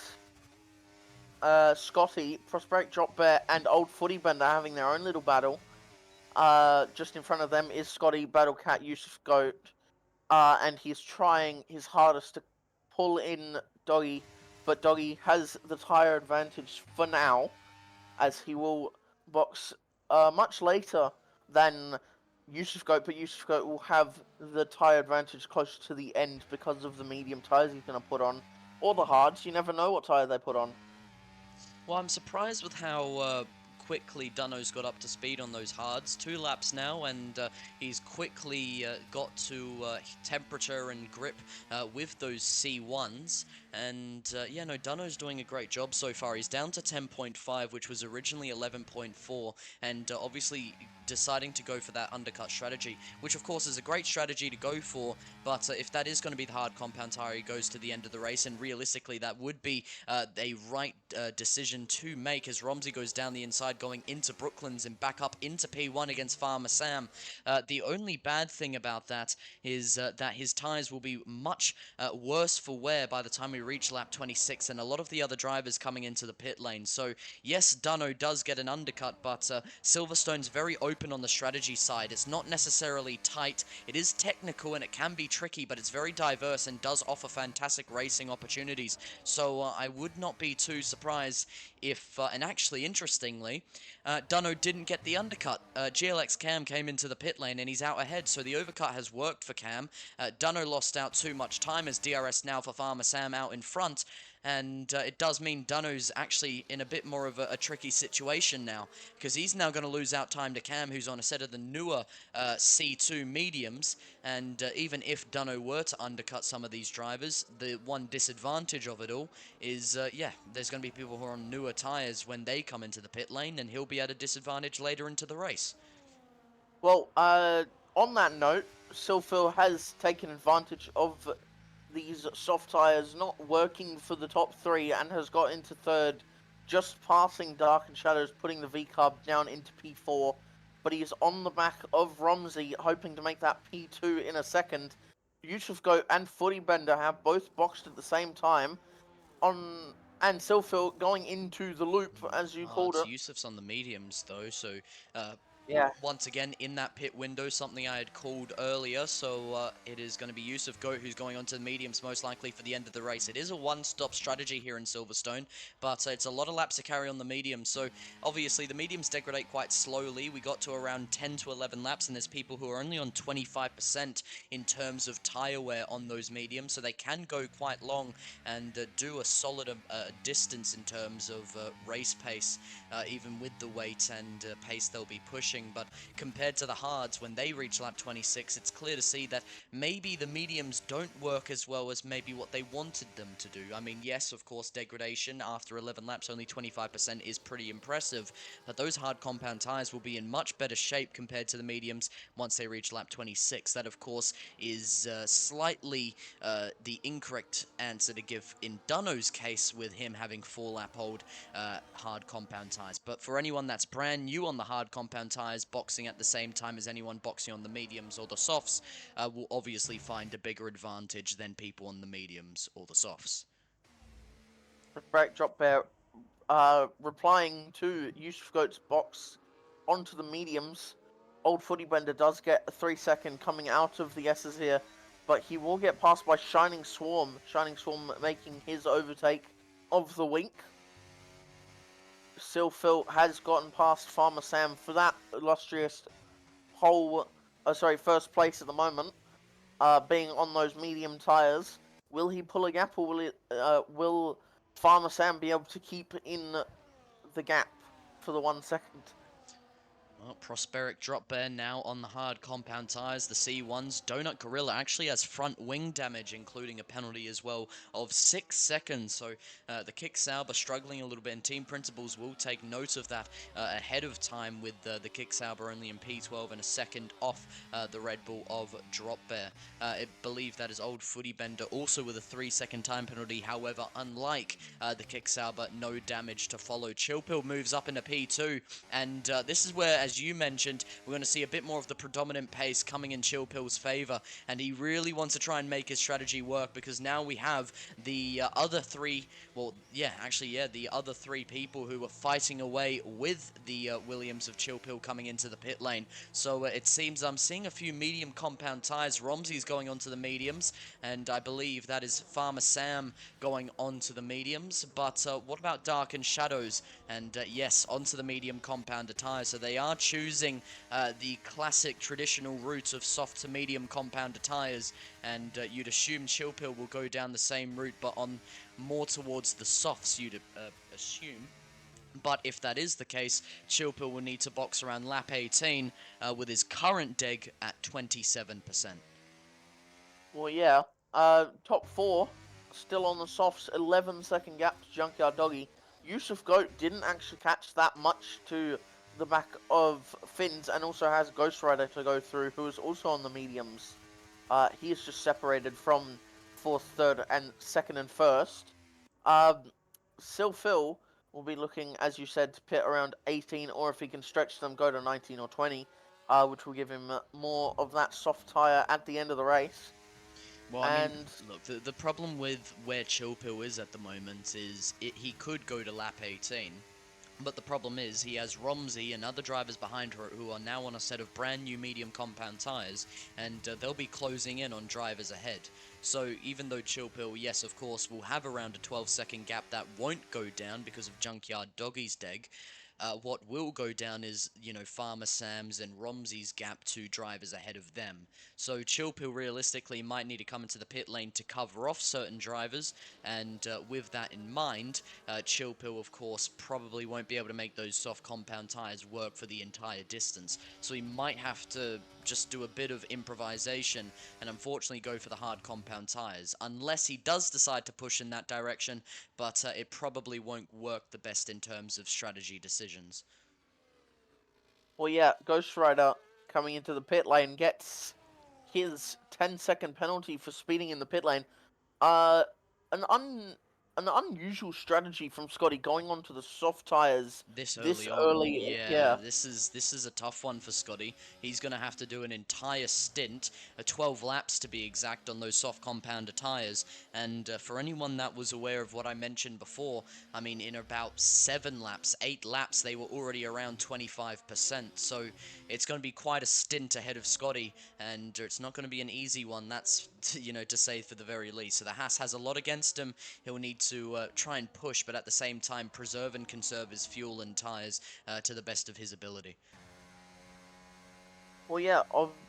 Scotty, Prosperic Drop Bear, and Old Footy Bender having their own little battle. Just in front of them is Scotty, Battle Cat, Yusuf Goat, and he's trying his hardest to pull in Doggy, but Doggy has the tyre advantage for now, as he will box much later than Yusuf Goat, but Yusuf Goat will have the tyre advantage closer to the end because of the medium tyres he's going to put on, or the hards. You never know what tyre they put on. Well, I'm surprised with how quickly Dunno's got up to speed on those hards. 2 laps now, and he's quickly got to temperature and grip with those C1s. And yeah, no, Dunno's doing a great job so far. He's down to 10.5, which was originally 11.4, and obviously deciding to go for that undercut strategy, which of course is a great strategy to go for, but if that is going to be the hard compound tire, he goes to the end of the race, and realistically that would be a right decision to make as Romsey goes down the inside going into Brooklands and back up into P1 against Farmer Sam. The only bad thing about that is that his tires will be much worse for wear by the time we reach lap 26, and a lot of the other drivers coming into the pit lane. So yes, Dunno does get an undercut, but Silverstone's very open on the strategy side. It's not necessarily tight. It is technical and it can be tricky, but it's very diverse and does offer fantastic racing opportunities. So I would not be too surprised if, and actually interestingly, Dunno didn't get the undercut. GLX Cam came into the pit lane and he's out ahead, so the overcut has worked for Cam. Dunno lost out too much time as DRS now for Farmer Sam out in front, and it does mean Dunno's actually in a bit more of a tricky situation now, because he's now going to lose out time to Cam, who's on a set of the newer C2 mediums, and even if Dunno were to undercut some of these drivers, the one disadvantage of it all is, yeah, there's going to be people who are on newer tyres when they come into the pit lane, and he'll be at a disadvantage later into the race. Well, on that note, Silphil has taken advantage of these soft tyres not working for the top three and has got into third, just passing Dark and Shadows, putting the V-Carb down into P4. But he's on the back of Romsey, hoping to make that P2 in a second. Yusuf Goat and Footy Bender have both boxed at the same time. And Silphil going into the loop, as you Oh, called it's it. Yusuf's on the mediums, though, so uh, Yeah. once again in that pit window, something I had called earlier, so it is going to be Yusuf Goat who's going on to the mediums most likely for the end of the race. It is a one-stop strategy here in Silverstone, but it's a lot of laps to carry on the mediums, so obviously the mediums degrade quite slowly. We got to around 10 to 11 laps, and there's people who are only on 25% in terms of tyre wear on those mediums, so they can go quite long and do a solid distance in terms of race pace, even with the weight and pace they'll be pushing. watching, but compared to the hards, when they reach lap 26, it's clear to see that maybe the mediums don't work as well as maybe what they wanted them to do. I mean, yes, of course, degradation after 11 laps, only 25% is pretty impressive, but those hard compound tires will be in much better shape compared to the mediums once they reach lap 26. That, of course, is slightly the incorrect answer to give in Dunno's case with him having 4-lap hold hard compound tires. But for anyone that's brand new on the hard compound tires, boxing at the same time as anyone boxing on the mediums or the softs, will obviously find a bigger advantage than people on the mediums or the softs. Break drop bear replying to Yusuf Goat's box onto the mediums. Old Footy Bender does get a 3-second coming out of the S's here, but he will get passed by Shining Swarm. Shining Swarm making his overtake of the week. Silphil has gotten past Farmer Sam for that illustrious first place at the moment, being on those medium tyres. Will he pull a gap, or will Farmer Sam be able to keep in the gap for the 1 second? Well, Prosperic Drop Bear now on the hard compound tires. The C1s. Donut Gorilla actually has front wing damage, including a penalty as well of 6 seconds. So the Kick Sauber struggling a little bit, and Team Principals will take note of that ahead of time with the Kick Sauber only in P12 and a second off the Red Bull of Drop Bear. I believe that is Old Footy Bender also with a 3-second time penalty. However, unlike the Kick Sauber, no damage to follow. Chillpill moves up into P2, and this is where, as you mentioned, we're going to see a bit more of the predominant pace coming in Chillpill's favor, and he really wants to try and make his strategy work, because now we have the other three, the other three people who are fighting away with the Williams of Chillpill coming into the pit lane. So it seems I'm seeing a few medium compound tires. Romsey's going onto the mediums, and I believe that is Farmer Sam going onto the mediums. But what about Dark and Shadows? And yes, onto the medium compound tires. So they are choosing the classic traditional route of soft to medium compound tires, and you'd assume Chillpill will go down the same route, but on more towards the softs, you'd assume. But if that is the case, Chillpill will need to box around lap 18 with his current deg at 27%. Well, yeah. Top four, still on the softs, 11-second gap to Junkyard Doggy. Yusuf Goat didn't actually catch that much to the back of Finn's, and also has Ghost Rider to go through, who is also on the mediums. He is just separated from fourth, third, and second and first. Silphil will be looking, as you said, to pit around 18, or if he can stretch them, go to 19 or 20, which will give him more of that soft tyre at the end of the race. Well, I mean, And look, the problem with where Chillpill is at the moment is he could go to lap 18, but the problem is he has Romsey and other drivers behind her who are now on a set of brand new medium compound tyres, and they'll be closing in on drivers ahead. So even though Chillpill, yes, of course, will have around a 12-second gap, that won't go down because of Junkyard Doggy's deg. What will go down is, Farmer Sam's and Romsey's gap to drivers ahead of them. So Chillpill realistically might need to come into the pit lane to cover off certain drivers, and with that in mind, Chillpill, of course, probably won't be able to make those soft compound tires work for the entire distance. So he might have to just do a bit of improvisation and unfortunately go for the hard compound tires, unless he does decide to push in that direction, but it probably won't work the best in terms of strategy decisions. well, yeah, Ghost Rider coming into the pit lane gets his 10-second penalty for speeding in the pit lane. Uh, an an unusual strategy from Scotty, going onto the soft tires This this early on, early. yeah, Yeah. this is a tough one for Scotty. He's gonna have to do an entire stint, 12 laps to be exact, on those soft compounder tires. And for anyone that was aware of what I mentioned before, I mean, in about 7 laps, 8 laps, they were already around 25%. So it's going to be quite a stint ahead of Scotty, and it's not going to be an easy one. That's to say for the very least. So the Haas has a lot against him. He'll need to try and push, but at the same time preserve and conserve his fuel and tires to the best of his ability. Well, yeah.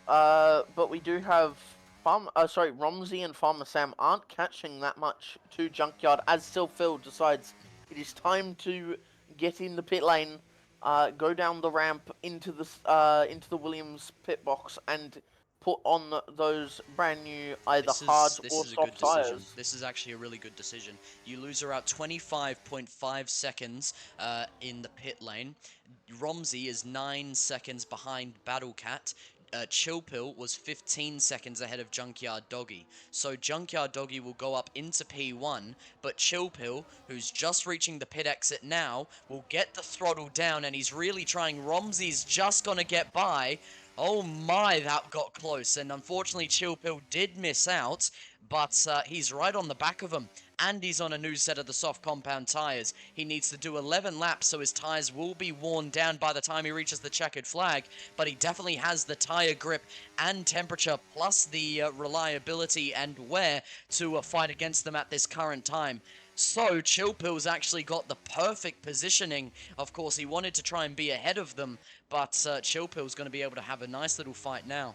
But we do have Romsey and Farmer Sam aren't catching that much to Junkyard, as Silphil decides it is time to get in the pit lane go down the ramp into the Williams pit box and put on those brand new either hard This or is a good soft decision. tires. This is actually a really good decision. You lose around 25.5 seconds in the pit lane. Romsey is 9 seconds behind Battlecat. Chillpill was 15 seconds ahead of Junkyard Doggy. So Junkyard Doggy will go up into P1, but Chillpill, who's just reaching the pit exit now, will get the throttle down, and he's really trying. Romsey's just gonna get by. Oh my, that got close, and unfortunately Chillpill did miss out, but he's right on the back of him, and he's on a new set of the soft compound tyres. He needs to do 11 laps, so his tyres will be worn down by the time he reaches the checkered flag, but he definitely has the tyre grip and temperature, plus the reliability and wear to fight against them at this current time. So, Chillpill's actually got the perfect positioning. Of course, he wanted to try and be ahead of them, but Chillpill's going to be able to have a nice little fight now.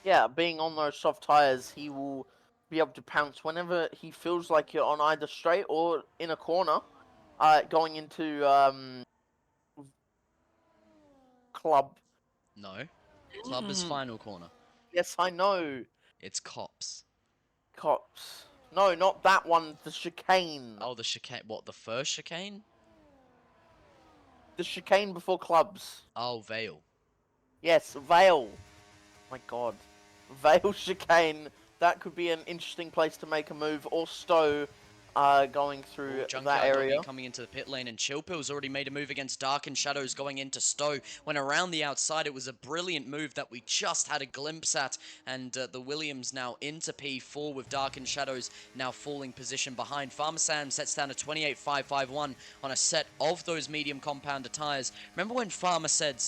Yeah, being on those soft tires, he will be able to pounce whenever he feels like you're on either straight or in a corner. Going into club. No. Club is final corner. Yes, I know. It's Cops. Cops. No, not that one. The chicane. Oh, the chicane. What, the first chicane? The chicane before clubs. Oh, Vale. Yes, Vale. My God, Vale chicane. That could be an interesting place to make a move. Or Stowe, going through that Junkyard Doggy area. coming into the pit lane, and Chillpill's already made a move against Dark and Shadows going into Stowe. When around the outside, it was a brilliant move that we just had a glimpse at, and the Williams now into P4 with Dark and Shadows now falling position behind. Farmer Sam sets down a 28.551 on a set of those medium compounder tyres. Remember when Farmer said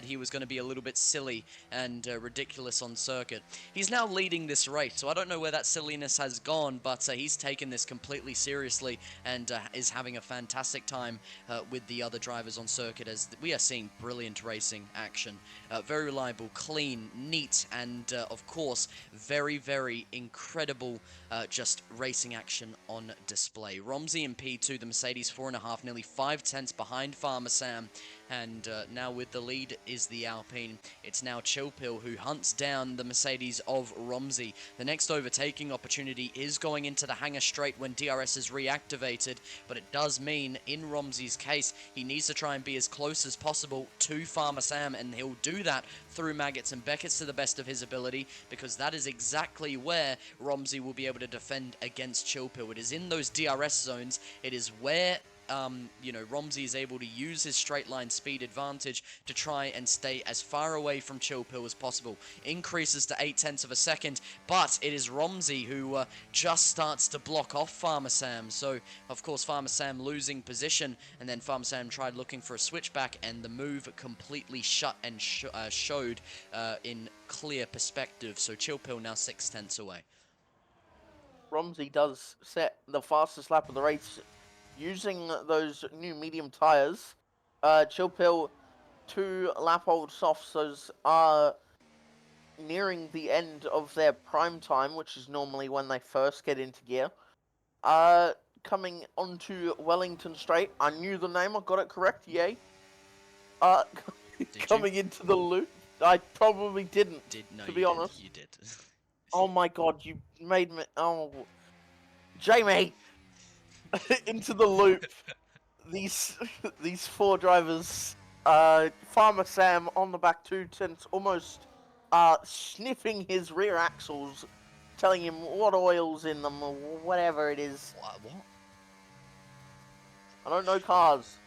he was going to be a little bit silly and ridiculous on circuit? He's now leading this race, so I don't know where that silliness has gone, but he's taken this completely seriously and is having a fantastic time with the other drivers on circuit, as we are seeing brilliant racing action. Very reliable, clean, neat, and of course, very, very incredible just racing action on display. Romsey in P2, the Mercedes 4.5, nearly 5/10 behind Farmer Sam. And now with the lead is the Alpine. It's now Chillpill who hunts down the Mercedes of Romsey. The next overtaking opportunity is going into the hangar straight when DRS is reactivated, but it does mean, in Romsey's case, he needs to try and be as close as possible to Farmer Sam, and he'll do that through Maggots and Beckett's to the best of his ability, because that is exactly where Romsey will be able to defend against Chillpill. It is in those DRS zones. It is where Romsey is able to use his straight line speed advantage to try and stay as far away from Chillpill as possible. Increases to 0.8 of a second, but it is Romsey who just starts to block off Farmer Sam. So, of course, Farmer Sam losing position, and then Farmer Sam tried looking for a switchback, and the move completely shut and showed in clear perspective. So Chillpill now 0.6 away. Romsey does set the fastest lap of the race using those new medium tires. Chillpill 2-lap-old softs. Those are nearing the end of their prime time, which is normally when they first get into gear. Coming onto Wellington Straight. I knew the name, I got it correct, yay. Coming into the loop. I probably didn't, to be honest. You did. Oh my God, you made me... Oh... Jamie! Into the loop. These four drivers, Farmer Sam on the back 2/10, almost sniffing his rear axles, telling him what oil's in them or whatever it is. What? I don't know cars.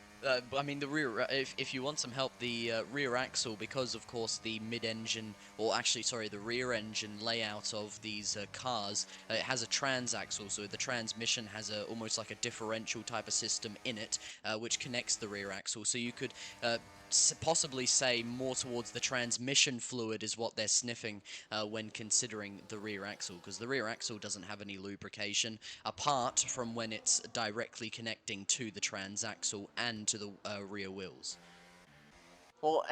I mean, the rear, if you want some help, the rear axle, because of course the mid-engine, or actually, sorry, the rear engine layout of these cars, it has a transaxle, so the transmission has almost like a differential type of system in it, which connects the rear axle, so you could possibly say more towards the transmission fluid is what they're sniffing when considering the rear axle, because the rear axle doesn't have any lubrication apart from when it's directly connecting to the transaxle and to the rear wheels. Well,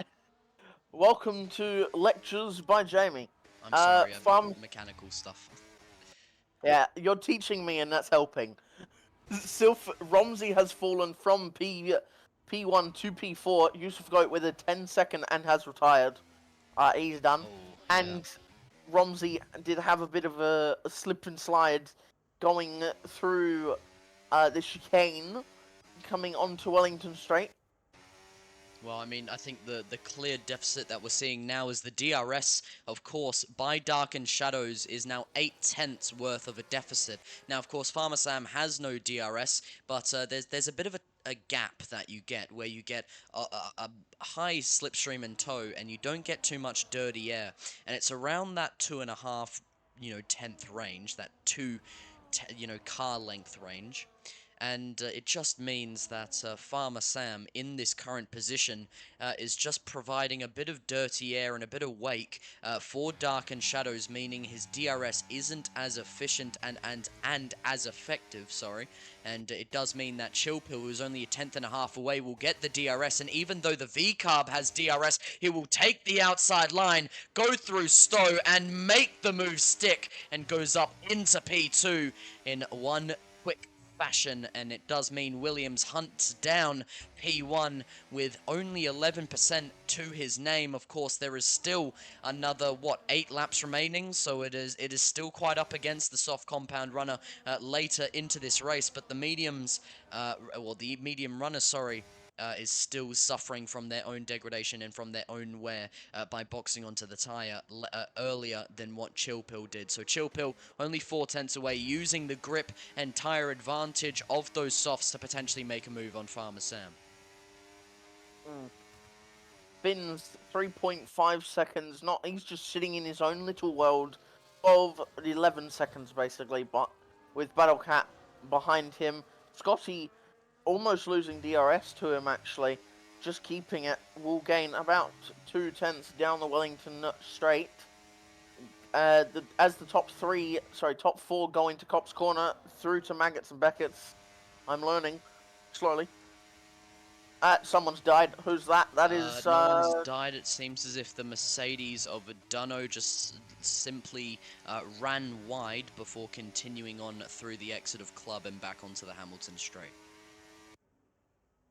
welcome to Lectures by Jamie. I'm sorry, I'm mechanical stuff. Yeah, you're teaching me and that's helping. Romsey has fallen from P1 to P4. Yusuf Goat with a 10-second and has retired. He's done. Oh, yeah. And Romsey did have a bit of a slip and slide going through the chicane coming onto Wellington Straight. Well, I mean, I think the clear deficit that we're seeing now is the DRS, of course, by Darkened Shadows is now 8/10 worth of a deficit. Now, of course, Farmer Sam has no DRS, but there's a bit of a gap that you get where you get a high slipstream and tow, and you don't get too much dirty air, and it's around that 2.5, tenth range, that car length range. And it just means that Farmer Sam, in this current position, is just providing a bit of dirty air and a bit of wake for Darkened Shadows, meaning his DRS isn't as efficient and as effective, sorry. And it does mean that Chillpill, who's only a 10th away, will get the DRS, and even though the V-Carb has DRS, he will take the outside line, go through Stowe, and make the move stick, and goes up into P2 in one quick fashion, and it does mean Williams hunts down P1 with only 11% to his name. Of course, there is still another 8 laps remaining, so it is still quite up against the soft compound runner later into this race, but the medium runner, sorry, is still suffering from their own degradation and from their own wear by boxing onto the tyre earlier than what Chillpill did. So Chillpill only 4/10 away, using the grip and tyre advantage of those softs to potentially make a move on Farmer Sam. Finn's 3.5 seconds. He's just sitting in his own little world. 11 seconds basically, but with Battlecat behind him. Scotty almost losing DRS to him actually. Just keeping it. Will gain about 2/10 down the Wellington straight. As the top four go into Cop's Corner through to Maggots and Beckett's. I'm learning slowly. Someone's died. Who's that? That is. No one's died. It seems as if the Mercedes of Dunno just simply ran wide before continuing on through the exit of Club and back onto the Hamilton Straight.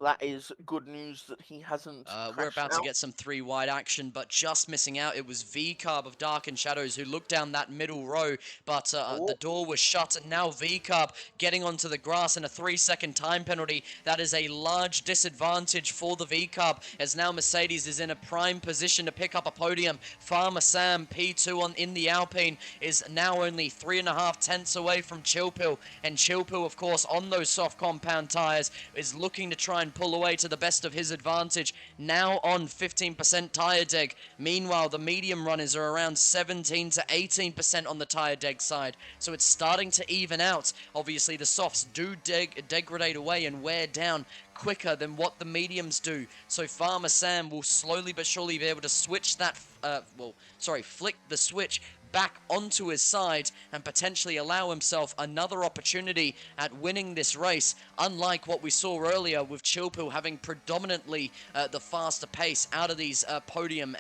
That is good news that he hasn't. We're about to get some 3 wide action, but just missing out. It was V-Carb of Darkened Shadows who looked down that middle row, but the door was shut, and now V-Carb getting onto the grass in a 3-second time penalty. That is a large disadvantage for the V-Carb, as now Mercedes is in a prime position to pick up a podium. Farmer Sam, P2 in the Alpine, is now only 3.5 away from Chillpill, and Chillpill, of course, on those soft compound tyres, is looking to try and pull away to the best of his advantage, now on 15% tyre deg. Meanwhile, the medium runners are around 17 to 18% on the tyre deg side, so it's starting to even out. Obviously, the softs do degrade away and wear down quicker than what the mediums do, so Farmer Sam will slowly but surely be able to switch that, flick the switch back onto his side and potentially allow himself another opportunity at winning this race, unlike what we saw earlier with Chillpill having predominantly the faster pace out of these podium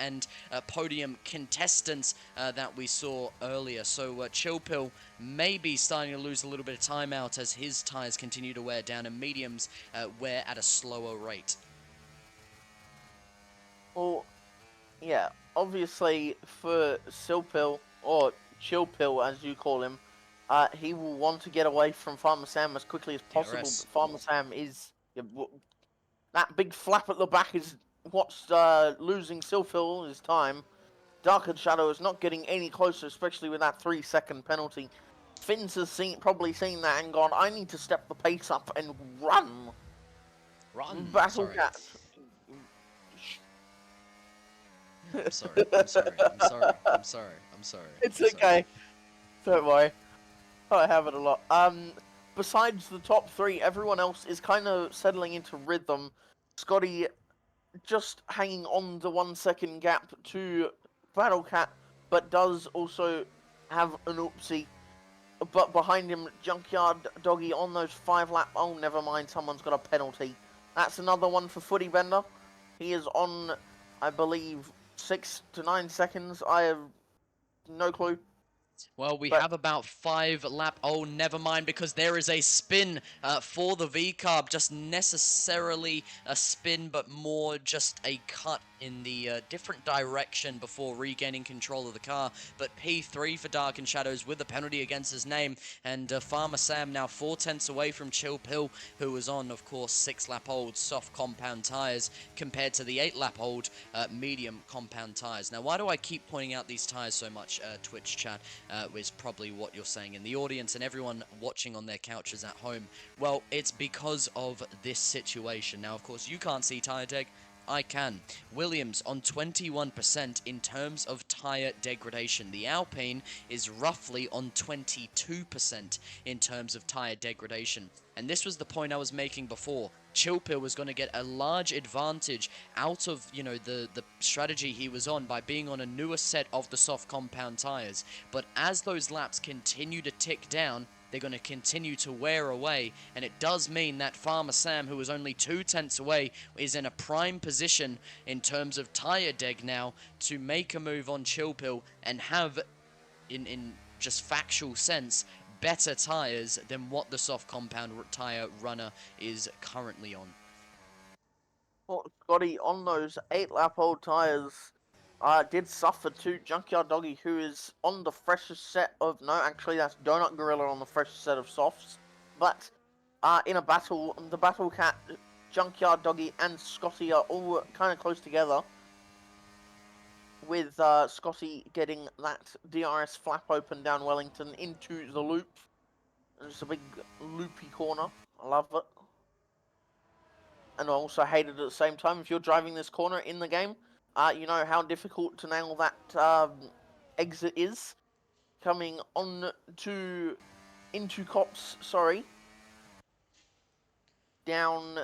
contestants that we saw earlier. So Chillpill may be starting to lose a little bit of time out as his tyres continue to wear down and mediums wear at a slower rate. Well, yeah, obviously for Silpill, or Chillpill as you call him, he will want to get away from Farmer Sam as quickly as possible, DRS. but Farmer Sam is... that big flap at the back is what's losing Silpill his time. Darkened Shadow is not getting any closer, especially with that 3-second penalty. Finns has probably seen that and gone, I need to step the pace up and run. Battlecat. I'm sorry. It's okay. Don't worry. I have it a lot. Besides the top 3, everyone else is kind of settling into rhythm. Scotty just hanging on the 1-second gap to Battlecat, but does also have an oopsie. But behind him, Junkyard Doggy on those 5-lap... Oh, never mind, someone's got a penalty. That's another one for Footy Bender. He is on, I believe, 6 to 9 seconds. I have no clue. Well, we But have about 5 lap. Oh, never mind, because there is a spin for the V-carb. Just necessarily a spin, but more just a cut in the different direction before regaining control of the car. But P3 for Dark and Shadows with a penalty against his name. And Farmer Sam now 4 tenths away from Chill Pill, who was on, of course, 6-lap-old soft compound tyres compared to the 8-lap-old medium compound tyres. Now, why do I keep pointing out these tyres so much, Twitch chat? Is probably what you're saying in the audience and everyone watching on their couches at home. Well, it's because of this situation. Now, of course, you can't see tyre deg. I can. Williams on 21% in terms of tyre degradation. The Alpine is roughly on 22% in terms of tyre degradation. And this was the point I was making before. Chilpill was going to get a large advantage out of, the strategy he was on by being on a newer set of the soft compound tyres. But as those laps continue to tick down, they're going to continue to wear away, and it does mean that Farmer Sam, who was only 2 tenths away, is in a prime position in terms of tyre deg now to make a move on Chilpill and have, in just factual sense, better tyres than what the soft compound tyre runner is currently on. well, Scotty, on those 8-lap-old tyres, did suffer to Junkyard Doggy, who is on the freshest set of... No, actually, that's Donut Gorilla on the freshest set of softs. But in a battle, the Battle Cat, Junkyard Doggy, and Scotty are all kind of close together, with Scotty getting that DRS flap open down Wellington into the loop. It's a big loopy corner. I love it. And I also hate it at the same time. If you're driving this corner in the game, you know how difficult to nail that exit is. Coming on to... into Cops, sorry. Down...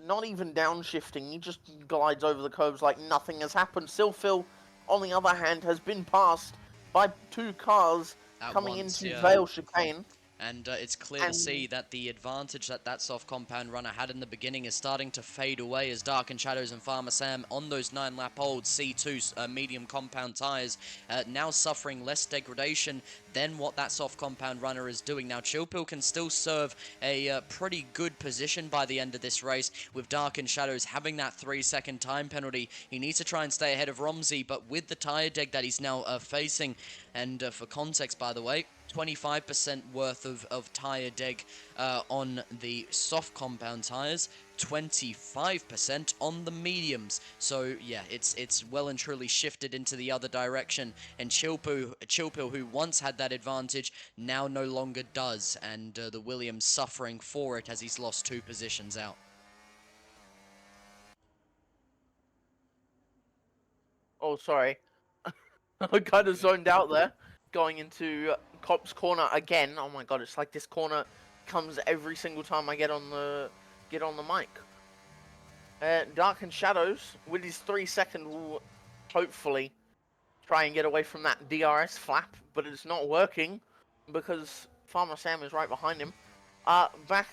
not even downshifting, he just glides over the curbs like nothing has happened. Silphil, on the other hand, has been passed by 2 cars At coming once, into yeah. Vale Chicane. And it's clear to And see that the advantage that soft compound runner had in the beginning is starting to fade away as Dark and Shadows and Farmer Sam on those 9-lap-old C2 medium compound tyres now suffering less degradation than what that soft compound runner is doing. Now, Chillpill can still serve a pretty good position by the end of this race with Dark and Shadows having that 3-second time penalty. He needs to try and stay ahead of Romsey, but with the tyre deg that he's now facing, and for context, by the way, 25% worth of tyre deg on the soft compound tyres, 25% on the mediums. So yeah, it's well and truly shifted into the other direction. And Chilpill, who once had that advantage, now no longer does. And the Williams suffering for it as he's lost 2 positions out. oh, sorry, I kind of zoned out there. Going into Cop's corner again. Oh my god, it's like this corner comes every single time I get on the mic. Dark and Shadows with his 3-second will hopefully try and get away from that DRS flap, but it's not working because Farmer Sam is right behind him. Back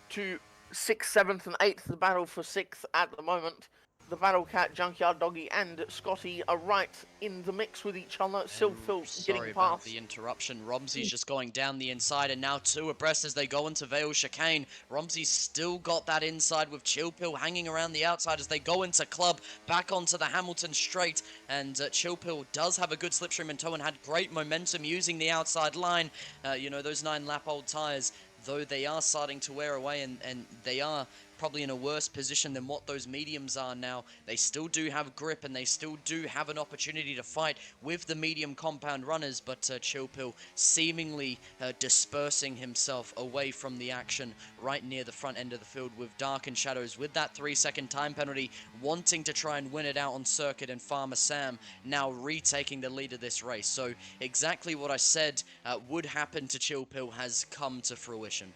to 6th, 7th, and 8th, the battle for 6th at the moment. The Battle Cat, Junkyard Doggy, and Scotty are right in the mix with each other. Silphil getting Sorry about past. the interruption. Romsey's just going down the inside, and now 2 abreast as they go into Vale Chicane. Romsey's still got that inside with Chillpill hanging around the outside as they go into Club, back onto the Hamilton straight. And Chillpill does have a good slipstream in tow and had great momentum using the outside line. Those 9-lap-old tyres, though they are starting to wear away and they are probably in a worse position than what those mediums are now. They still do have grip and they still do have an opportunity to fight with the medium compound runners, but Chillpill seemingly dispersing himself away from the action right near the front end of the field with Dark and Shadows with that 3-second time penalty, wanting to try and win it out on circuit, and Farmer Sam now retaking the lead of this race. So exactly what I said would happen to Chillpill has come to fruition.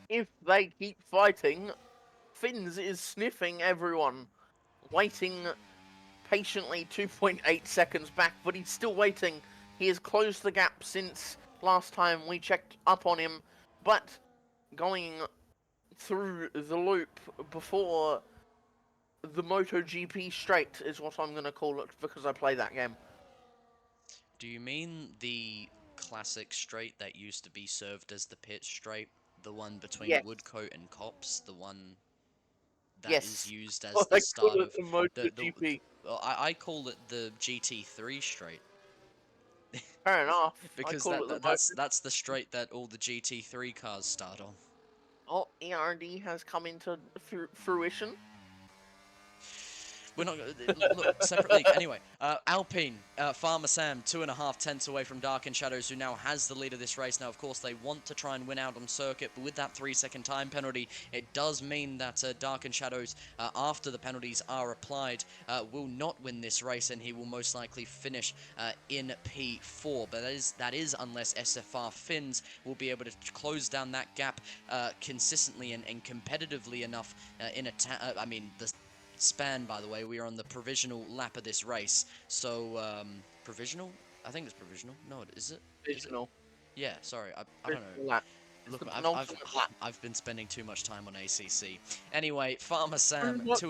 If they keep fighting, Finns is sniffing everyone, waiting patiently 2.8 seconds back, but he's still waiting. He has closed the gap since last time we checked up on him, but going through the loop before the MotoGP straight is what I'm going to call it because I play that game. Do you mean the classic straight that used to be served as the pit straight? The one between Yes, Woodcote and Copse? The one that is yes. used as Well, the I call start it of the the MotoGP. well, I call it the GT3 straight Fair enough. I because call it the that's the straight that all the GT3 cars start on. Oh, ERD has come into fruition. We're not look separately. Anyway, Alpine, Farmer Sam, 2.5 tenths away from Dark and Shadows, who now has the lead of this race. Now, of course, they want to try and win out on circuit, but with that 3-second time penalty, it does mean that Dark and Shadows, after the penalties are applied, will not win this race, and he will most likely finish in P4. But that is unless SFR Finns will be able to close down that gap consistently and competitively enough in a. I mean, the span, by the way. We are on the provisional lap of this race. So, provisional? I think it's provisional. No, is it? Is it? Provisional. Yeah, sorry. I don't know. Provisional lap. It's Look, the I've, I've penultimate lap. I've been spending too much time on ACC. Anyway, Farmer Sam, What?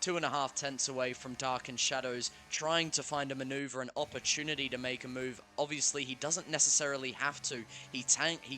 2.5 tenths away from Dark and Shadows, trying to find a maneuver, an opportunity to make a move. Obviously, he doesn't necessarily have to. He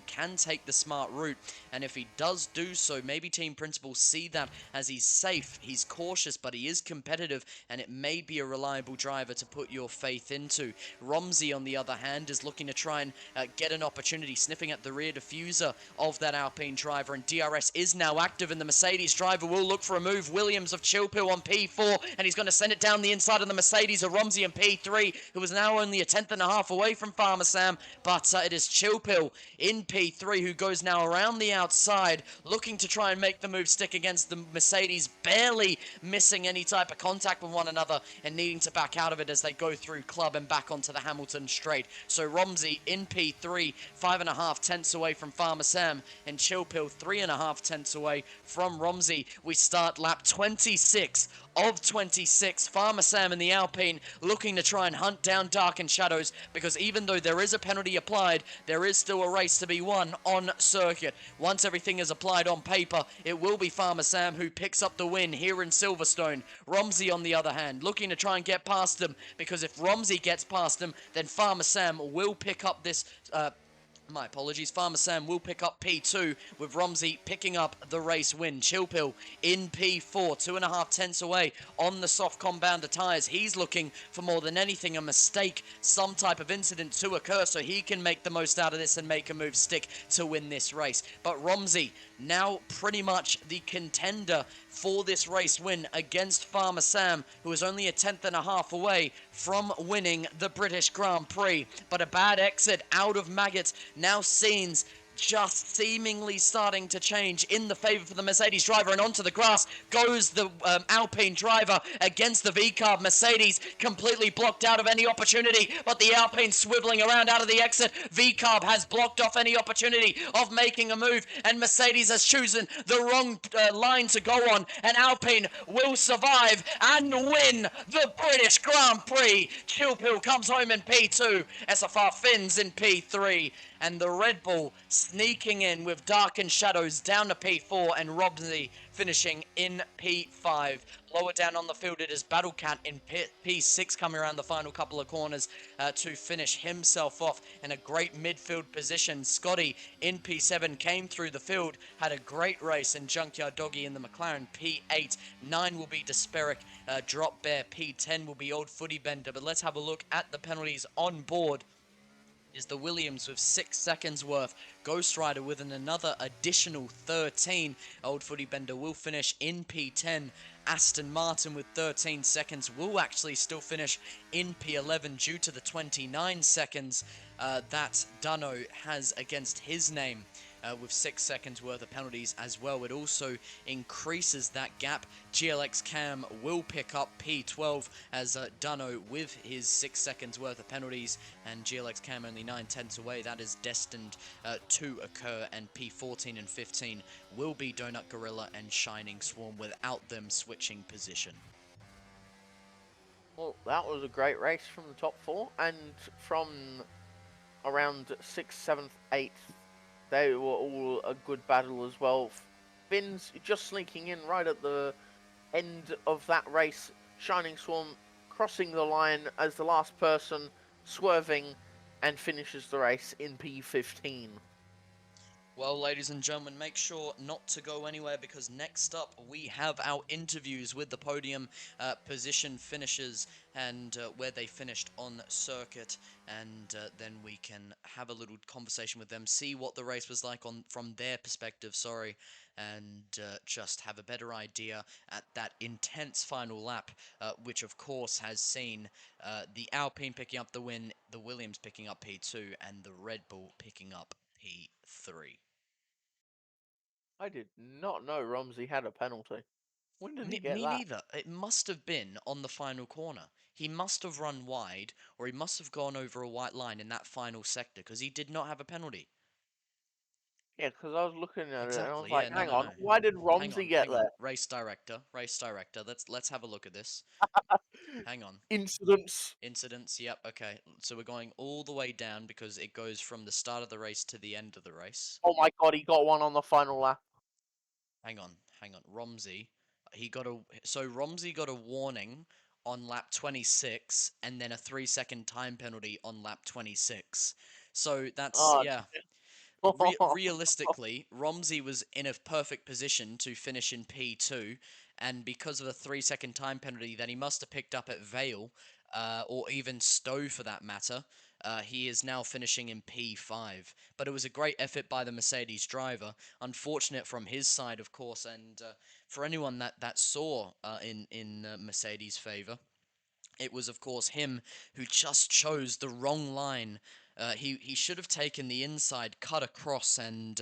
can take the smart route, and if he does do so, maybe Team Principal see that as he's safe, he's cautious, but he is competitive, and it may be a reliable driver to put your faith into. Romsey, on the other hand, is looking to try and get an opportunity, sniffing at the rear diffuser of that Alpine driver, and DRS is now active, and the Mercedes driver will look for a move. Williams of Chilpill on P4, and he's going to send it down the inside of the Mercedes of Romsey in P3, who is now only a tenth and a half away from Farmer Sam, but it is Chilpill in P3 who goes now around the outside, looking to try and make the move stick against the Mercedes, barely missing any type of contact with one another and needing to back out of it as they go through Club and back onto the Hamilton straight. So Romsey in P3, 5.5 tenths away from Farmer Sam, and Chilpill 3.5 tenths away from Romsey. We start lap 26 of 26. Farmer Sam and the Alpine looking to try and hunt down Dark and Shadows, because even though there is a penalty applied, there is still a race to be won on circuit. Once everything is applied on paper, it will be Farmer Sam who picks up the win here in Silverstone. Romsey, on the other hand, looking to try and get past them, because if Romsey gets past them, then Farmer Sam will pick up this my apologies. Farmer Sam will pick up P2, with Romsey picking up the race win. Chilpill in P4, 2.5 tenths away on the soft compounder tyres. He's looking for more than anything a mistake, some type of incident to occur so he can make the most out of this and make a move stick to win this race. But Romsey now pretty much the contender for this race win against Farmer Sam, who is only a tenth and a half away from winning the British Grand Prix. But a bad exit out of Maggots now scenes just seemingly starting to change in the favour for the Mercedes driver, and onto the grass goes the Alpine driver against the V-Carb. Mercedes completely blocked out of any opportunity, but the Alpine swiveling around out of the exit. V-Carb has blocked off any opportunity of making a move, and Mercedes has chosen the wrong line to go on, and Alpine will survive and win the British Grand Prix. Chilpill comes home in P2, SFR Finns in P3, and the Red Bull sneaking in with Dark and Shadows down to P4, and Romsey finishing in P5. Lower down on the field, it is Battlecat in P6 coming around the final couple of corners to finish himself off in a great midfield position. Scotty in P7 came through the field, had a great race, and Junkyard Doggy in the McLaren P8. 9 will be Desperic, Drop Bear P10 will be Old Footy Bender. But let's have a look at the penalties on board. Is the Williams with 6 seconds worth. Ghost Rider with another additional 13. Old Footy Bender will finish in P10. Aston Martin with 13 seconds will actually still finish in P11 due to the 29 seconds that Dunno has against his name. With 6 seconds worth of penalties as well. It also increases that gap. GLX Cam will pick up P12 as Dunno with his 6 seconds worth of penalties, and GLX Cam only 9 tenths away. That is destined to occur, and P14 and 15 will be Donut Gorilla and Shining Swarm without them switching position. Well, that was a great race from the top four, and from around 6th, 7th, 8th, they were all a good battle as well. Finn's just sneaking in right at the end of that race. Shining Swarm crossing the line as the last person swerving, and finishes the race in P15. Well, ladies and gentlemen, make sure not to go anywhere because next up we have our interviews with the podium position finishers and where they finished on circuit, and then we can have a little conversation with them, see what the race was like on from their perspective. Sorry, and just have a better idea at that intense final lap, which of course has seen the Alpine picking up the win, the Williams picking up P2, and the Red Bull picking up P3. I did not know Romsey had a penalty. When did he get Me that? neither. It must have been on the final corner. He must have run wide, or he must have gone over a white line in that final sector, because he did not have a penalty. Yeah, because I was looking at it and I was Exactly. Yeah. like, No. hang No. on, No. why did Hang Romsey on. get Hang on. there? Race director. Race director. Let's have a look at this. Hang on. Incidents. Incidents. Yep. Okay. So we're going all the way down because it goes from the start of the race to the end of the race. Oh my god, he got one on the final lap. Hang on, hang on. Romsey, Romsey got a warning on lap 26 and then a 3-second time penalty on lap 26. So that's Oh, yeah. Realistically, Romsey was in a perfect position to finish in P2, and because of a 3-second time penalty that he must have picked up at Vale, or even Stowe for that matter, he is now finishing in P5. But it was a great effort by the Mercedes driver. Unfortunate from his side, of course, and for anyone that saw in Mercedes' favour, it was, of course, him who just chose the wrong line. He should have taken the inside, cut across, and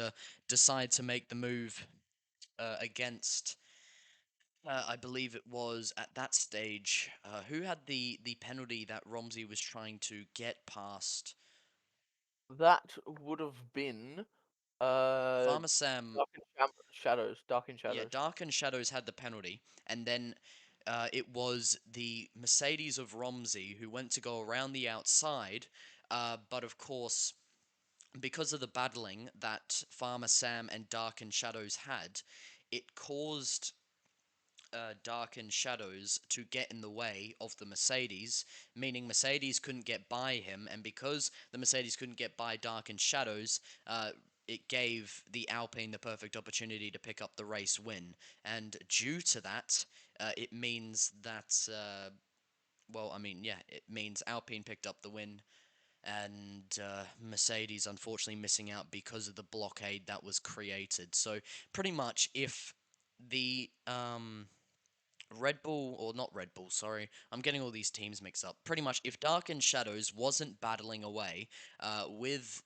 decide to make the move against. I believe it was at that stage who had the penalty that Romsey was trying to get past. that would have been Farmer Sam. Dark and Shadows. Dark and Yeah, Shadows. Dark and Shadows had the penalty, and then it was the Mercedes of Romsey who went to go around the outside, but of course, because of the battling that Farmer Sam and Dark and Shadows had, it caused Dark and Shadows to get in the way of the Mercedes, meaning Mercedes couldn't get by him, and because the Mercedes couldn't get by Dark and Shadows, it gave the Alpine the perfect opportunity to pick up the race win. And due to that, it means that, well, I mean, yeah, it means Alpine picked up the win, and Mercedes unfortunately missing out because of the blockade that was created. So pretty much, if the Red Bull, or not Red Bull, sorry, I'm getting all these teams mixed up. Pretty much, if Dark and Shadows wasn't battling away with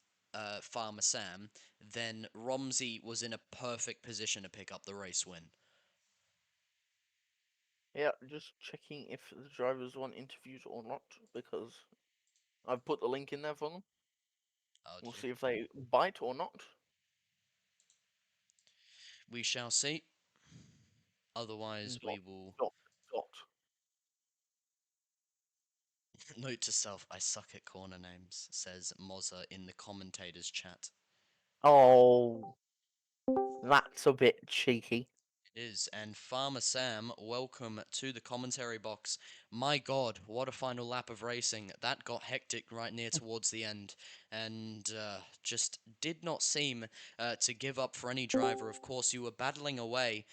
Farmer Sam, then Romsey was in a perfect position to pick up the race win. Yeah, just checking if the drivers want interviews or not because I've put the link in there for them. Oh, We'll gee. see if they bite or not. We shall see. Otherwise, Dot, we will. dot, dot. Note to self, I suck at corner names, says Mozza in the commentators chat. Oh, that's a bit cheeky. It is. And Farmer Sam, welcome to the commentary box. My God, what a final lap of racing. That got hectic right near towards the end, and just did not seem to give up for any driver. Of course, you were battling away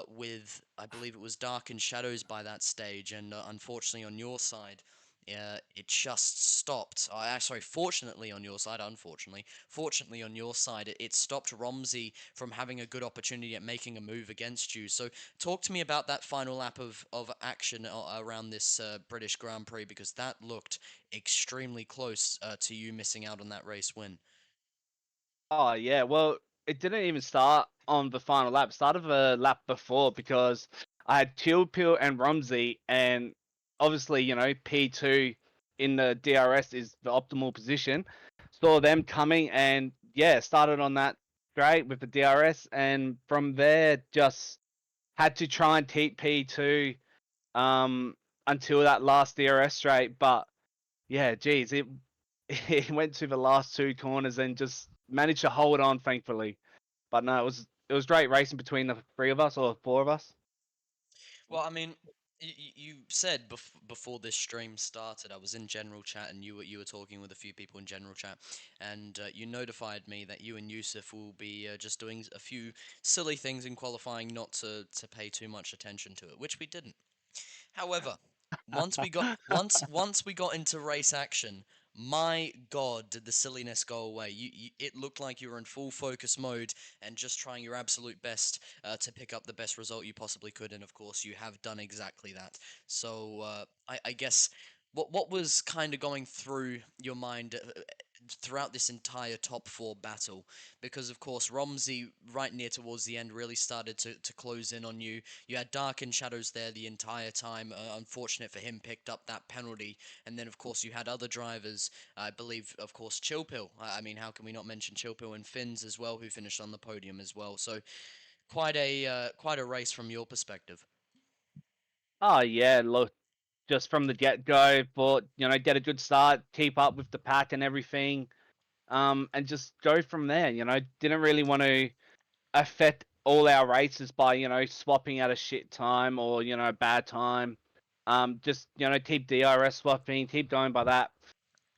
with, I believe it was Dark and Shadows by that stage, and unfortunately on your side, it just stopped. Sorry, fortunately on your side, unfortunately. Fortunately on your side, it stopped Romsey from having a good opportunity at making a move against you. So talk to me about that final lap of action around this British Grand Prix, because that looked extremely close to you missing out on that race win. Oh yeah, well, it didn't even start on the final lap. It started a lap before because I had Pill and Rumsey, and obviously, P2 in the DRS is the optimal position. Saw them coming, and yeah, started on that straight with the DRS, and from there just had to try and keep P2 until that last DRS straight. But yeah, geez, it it went to the last two corners and just managed to hold on, thankfully. But no, it was great racing between the three of us or four of us. Well, I mean, You said before this stream started, I was in general chat and you were talking with a few people in general chat, and you notified me that you and Yusuf will be just doing a few silly things in qualifying, not to pay too much attention to it, which we didn't. However, once we got into race action, my God, did the silliness go away? It looked like you were in full focus mode and just trying your absolute best to pick up the best result you possibly could, and of course you have done exactly that. So I guess what was kind of going through your mind throughout this entire top four battle, because of course Romsey right near towards the end really started to close in on you. You had Dark and Shadows there the entire time. Unfortunate for him, picked up that penalty, and then of course you had other drivers. I believe, of course, Chillpill. I mean, how can we not mention Chillpill and Finns as well, who finished on the podium as well? So quite a race from your perspective. Oh yeah, look, just from the get go, thought get a good start, keep up with the pack and everything, and just go from there. Didn't really want to affect all our races by swapping at a shit time or a bad time. Just keep DRS swapping, keep going by that.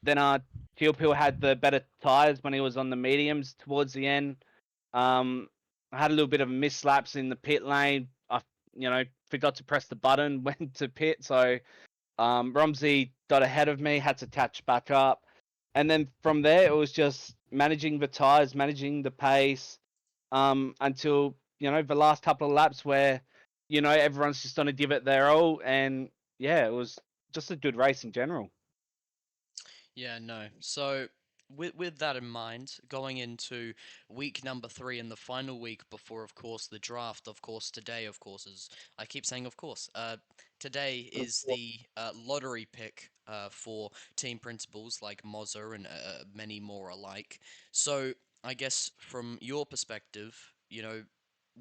Then Teal Pill had the better tires when he was on the mediums towards the end. I had a little bit of a mislaps in the pit lane. I forgot to press the button, went to pit, so Romsey got ahead of me, had to catch back up. And then from there, it was just managing the tires, managing the pace, until the last couple of laps where everyone's just going to give it their all. And yeah, it was just a good race in general. Yeah, no. So with that in mind, going into week number 3 and the final week before, of course, the draft. Of course, today, of course, is I keep saying, of course. Today is the lottery pick for team principals like Mozza and many more alike. So I guess from your perspective,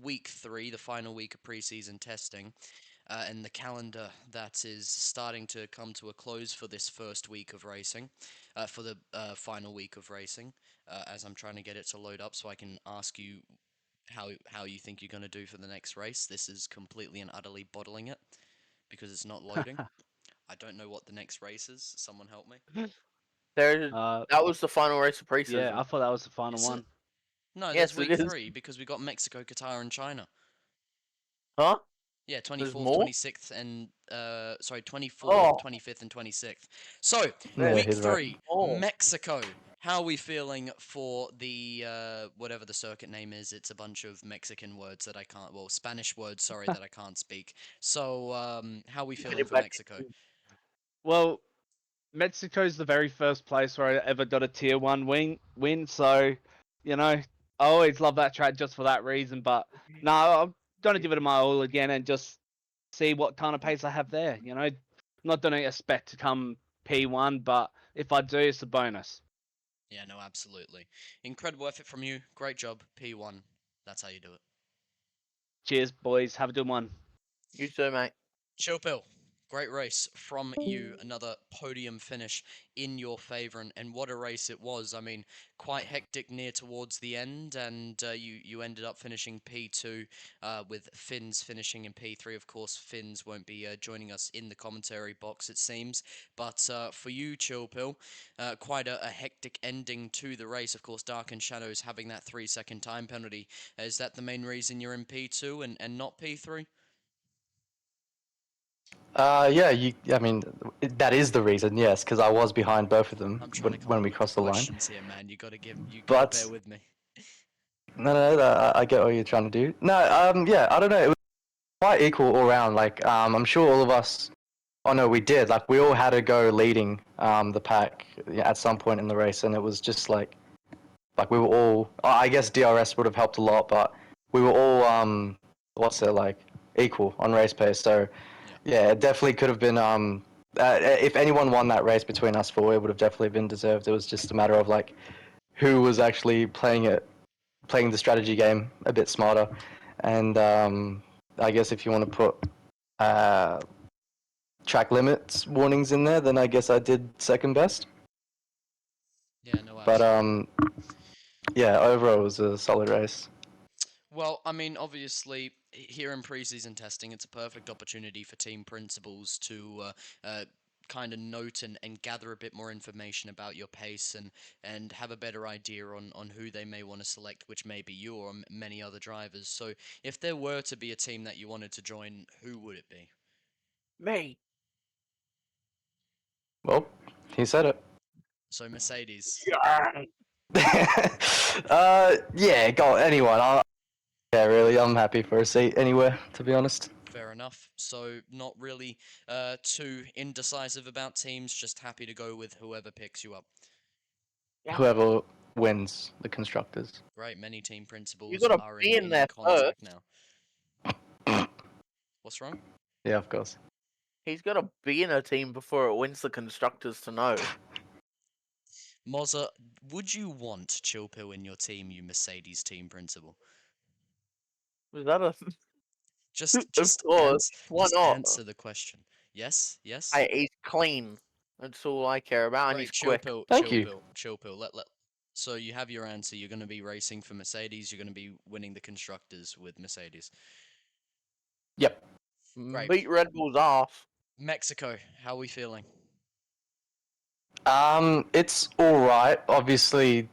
week 3, the final week of preseason testing, and the calendar that is starting to come to a close for this first week of racing, for the final week of racing, as I'm trying to get it to load up so I can ask you how you think you're going to do for the next race. This is completely and utterly bottling it because it's not loading. I don't know what the next race is. Someone help me. There, Uh, that was the final race of yeah, preseason. I thought that was the final Is it? one. No, there's Yes, it week is. 3 because we got Mexico, Qatar, and China. Huh? Yeah, There's 24th, more. 26th, and sorry, 24th, Oh, 25th, and 26th. So, there's Yeah, week he's right. 3, more. Mexico. How are we feeling for the whatever the circuit name is? It's a bunch of Mexican words that I can't, well, Spanish words, sorry, that I can't speak. So, how are we You can feeling for Mexico? imagine. Well, Mexico's the very first place where I ever got a tier 1 win, so I always love that track just for that reason. But no, I'm gonna give it my all again and just see what kind of pace I have there. Not gonna expect to come P1, but if I do, it's a bonus. Yeah, no, absolutely. Incredible effort from you. Great job, P1. That's how you do it. Cheers, boys. Have a good one. You too, mate. Chill Pill, great race from you. Another podium finish in your favour, and what a race it was. I mean, quite hectic near towards the end, and you ended up finishing P2 with Finns finishing in P3. Of course, Finns won't be joining us in the commentary box, it seems. But for you, Chill Pill, quite a hectic ending to the race. Of course, Dark and Shadows having that 3-second time penalty. Is that the main reason you're in P2 and not P3? Yeah, I mean, that is the reason, yes, because I was behind both of them I'm trying to come when up we with the crossed the line. questions here, man. You gotta bear But with me. no, I get what you're trying to do. No, yeah, I don't know. It was quite equal all around. Like, I'm sure all of us. Oh no, we did. Like, we all had to go leading the pack at some point in the race, and it was just like we were all. I guess DRS would have helped a lot, but we were all what's it like equal on race pace. So Yeah. yeah, it definitely could have been. If anyone won that race between us four, it would have definitely been deserved. It was just a matter of like who was actually playing the strategy game a bit smarter. And I guess if you want to put uh, track limits warnings in there, then I guess I did second best. Yeah, no, But absolutely. yeah, overall it was a solid race. Well, I mean, obviously, here in preseason testing, it's a perfect opportunity for team principals to kind of note and gather a bit more information about your pace and have a better idea on who they may want to select, which may be you or many other drivers. So, if there were to be a team that you wanted to join, who would it be? Me. Well, he said it. So, Mercedes. Yeah. Yeah, go anyone. Yeah, really, I'm happy for a seat anywhere, to be honest. Fair enough. So, not really too indecisive about teams, just happy to go with whoever picks you up. Yeah. Whoever wins the constructors. Right, many team You principals gotta are be in in there first. contact now. What's wrong? Yeah, of course. He's gotta be in a team before it wins the constructors to know. Mozza, would you want Chilpill in your team, you Mercedes team principal? Was that a? Just Of just course. ans Why just not? answer the question. Yes? Yes? Hey, he's clean. That's all I care about, and Right, he's quick. Chilpill, Thank you. Chilpill, Chilpill. Let So you have your answer. You're going to be racing for Mercedes. You're going to be winning the constructors with Mercedes. Yep. Great. Beat Red Bull's ass. Mexico, how are we feeling? It's all right. Obviously,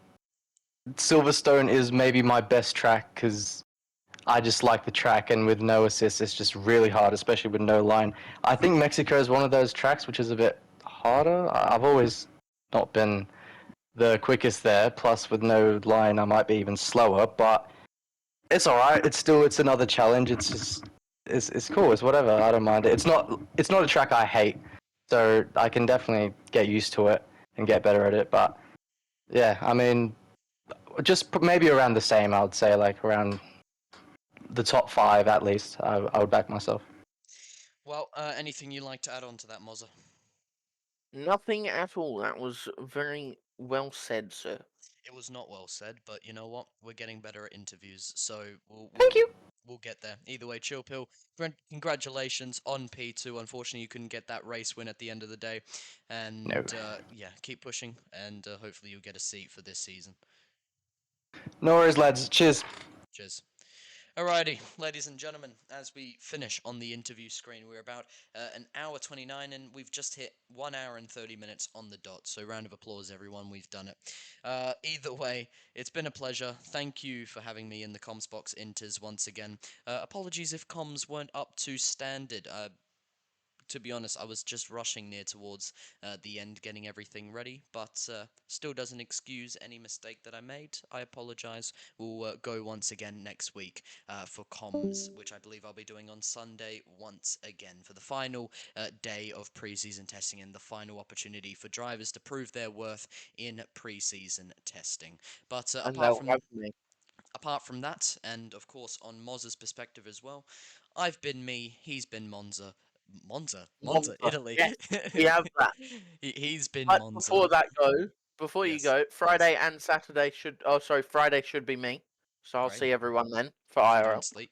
Silverstone is maybe my best track because I just like the track, and with no assist, it's just really hard, especially with no line. I think Mexico is one of those tracks which is a bit harder. I've always not been the quickest there. Plus, with no line, I might be even slower. But it's all right. It's another challenge. It's just it's cool. It's whatever. I don't mind it. It's not a track I hate, so I can definitely get used to it and get better at it. But yeah, I mean, just maybe around the same. I would say like around the top 5 at least. I would back myself. Well, anything you like to add on to that, Mozza? Nothing at all. That was very well said, sir. It was not well said, but you know what? We're getting better at interviews, so we'll Thank we'll, you. we'll get there. Either way, Chill Pill, congratulations on P2. Unfortunately, you couldn't get that race win at the end of the day, and No. yeah, keep pushing, and hopefully you'll get a seat for this season. No worries, lads. Cheers. Cheers. Alrighty, ladies and gentlemen, as we finish on the interview screen, we're about an hour 29 and we've just hit 1 hour and 30 minutes on the dot. So, round of applause, everyone, we've done it. Either way, it's been a pleasure. Thank you for having me in the comms box inters once again. Apologies if comms weren't up to standard. To be honest, I was just rushing near towards the end, getting everything ready, but still doesn't excuse any mistake that I made. I apologize. We'll go once again next week for comms, which I believe I'll be doing on Sunday once again for the final day of preseason testing and the final opportunity for drivers to prove their worth in preseason testing. But And they'll have me. apart from that, and of course on Moz's perspective as well, I've been me, he's been Monza, Monza. Italy. Yes, we have that. He's been But Monza. before that before you Yes, go, yes. Friday and Saturday should. Oh, sorry, Friday should be me. So I'll Great. see everyone then for You IRL. don't sleep.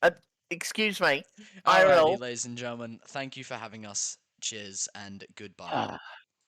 Uh, excuse me, Alrighty, IRL. ladies and gentlemen, thank you for having us. Cheers and goodbye.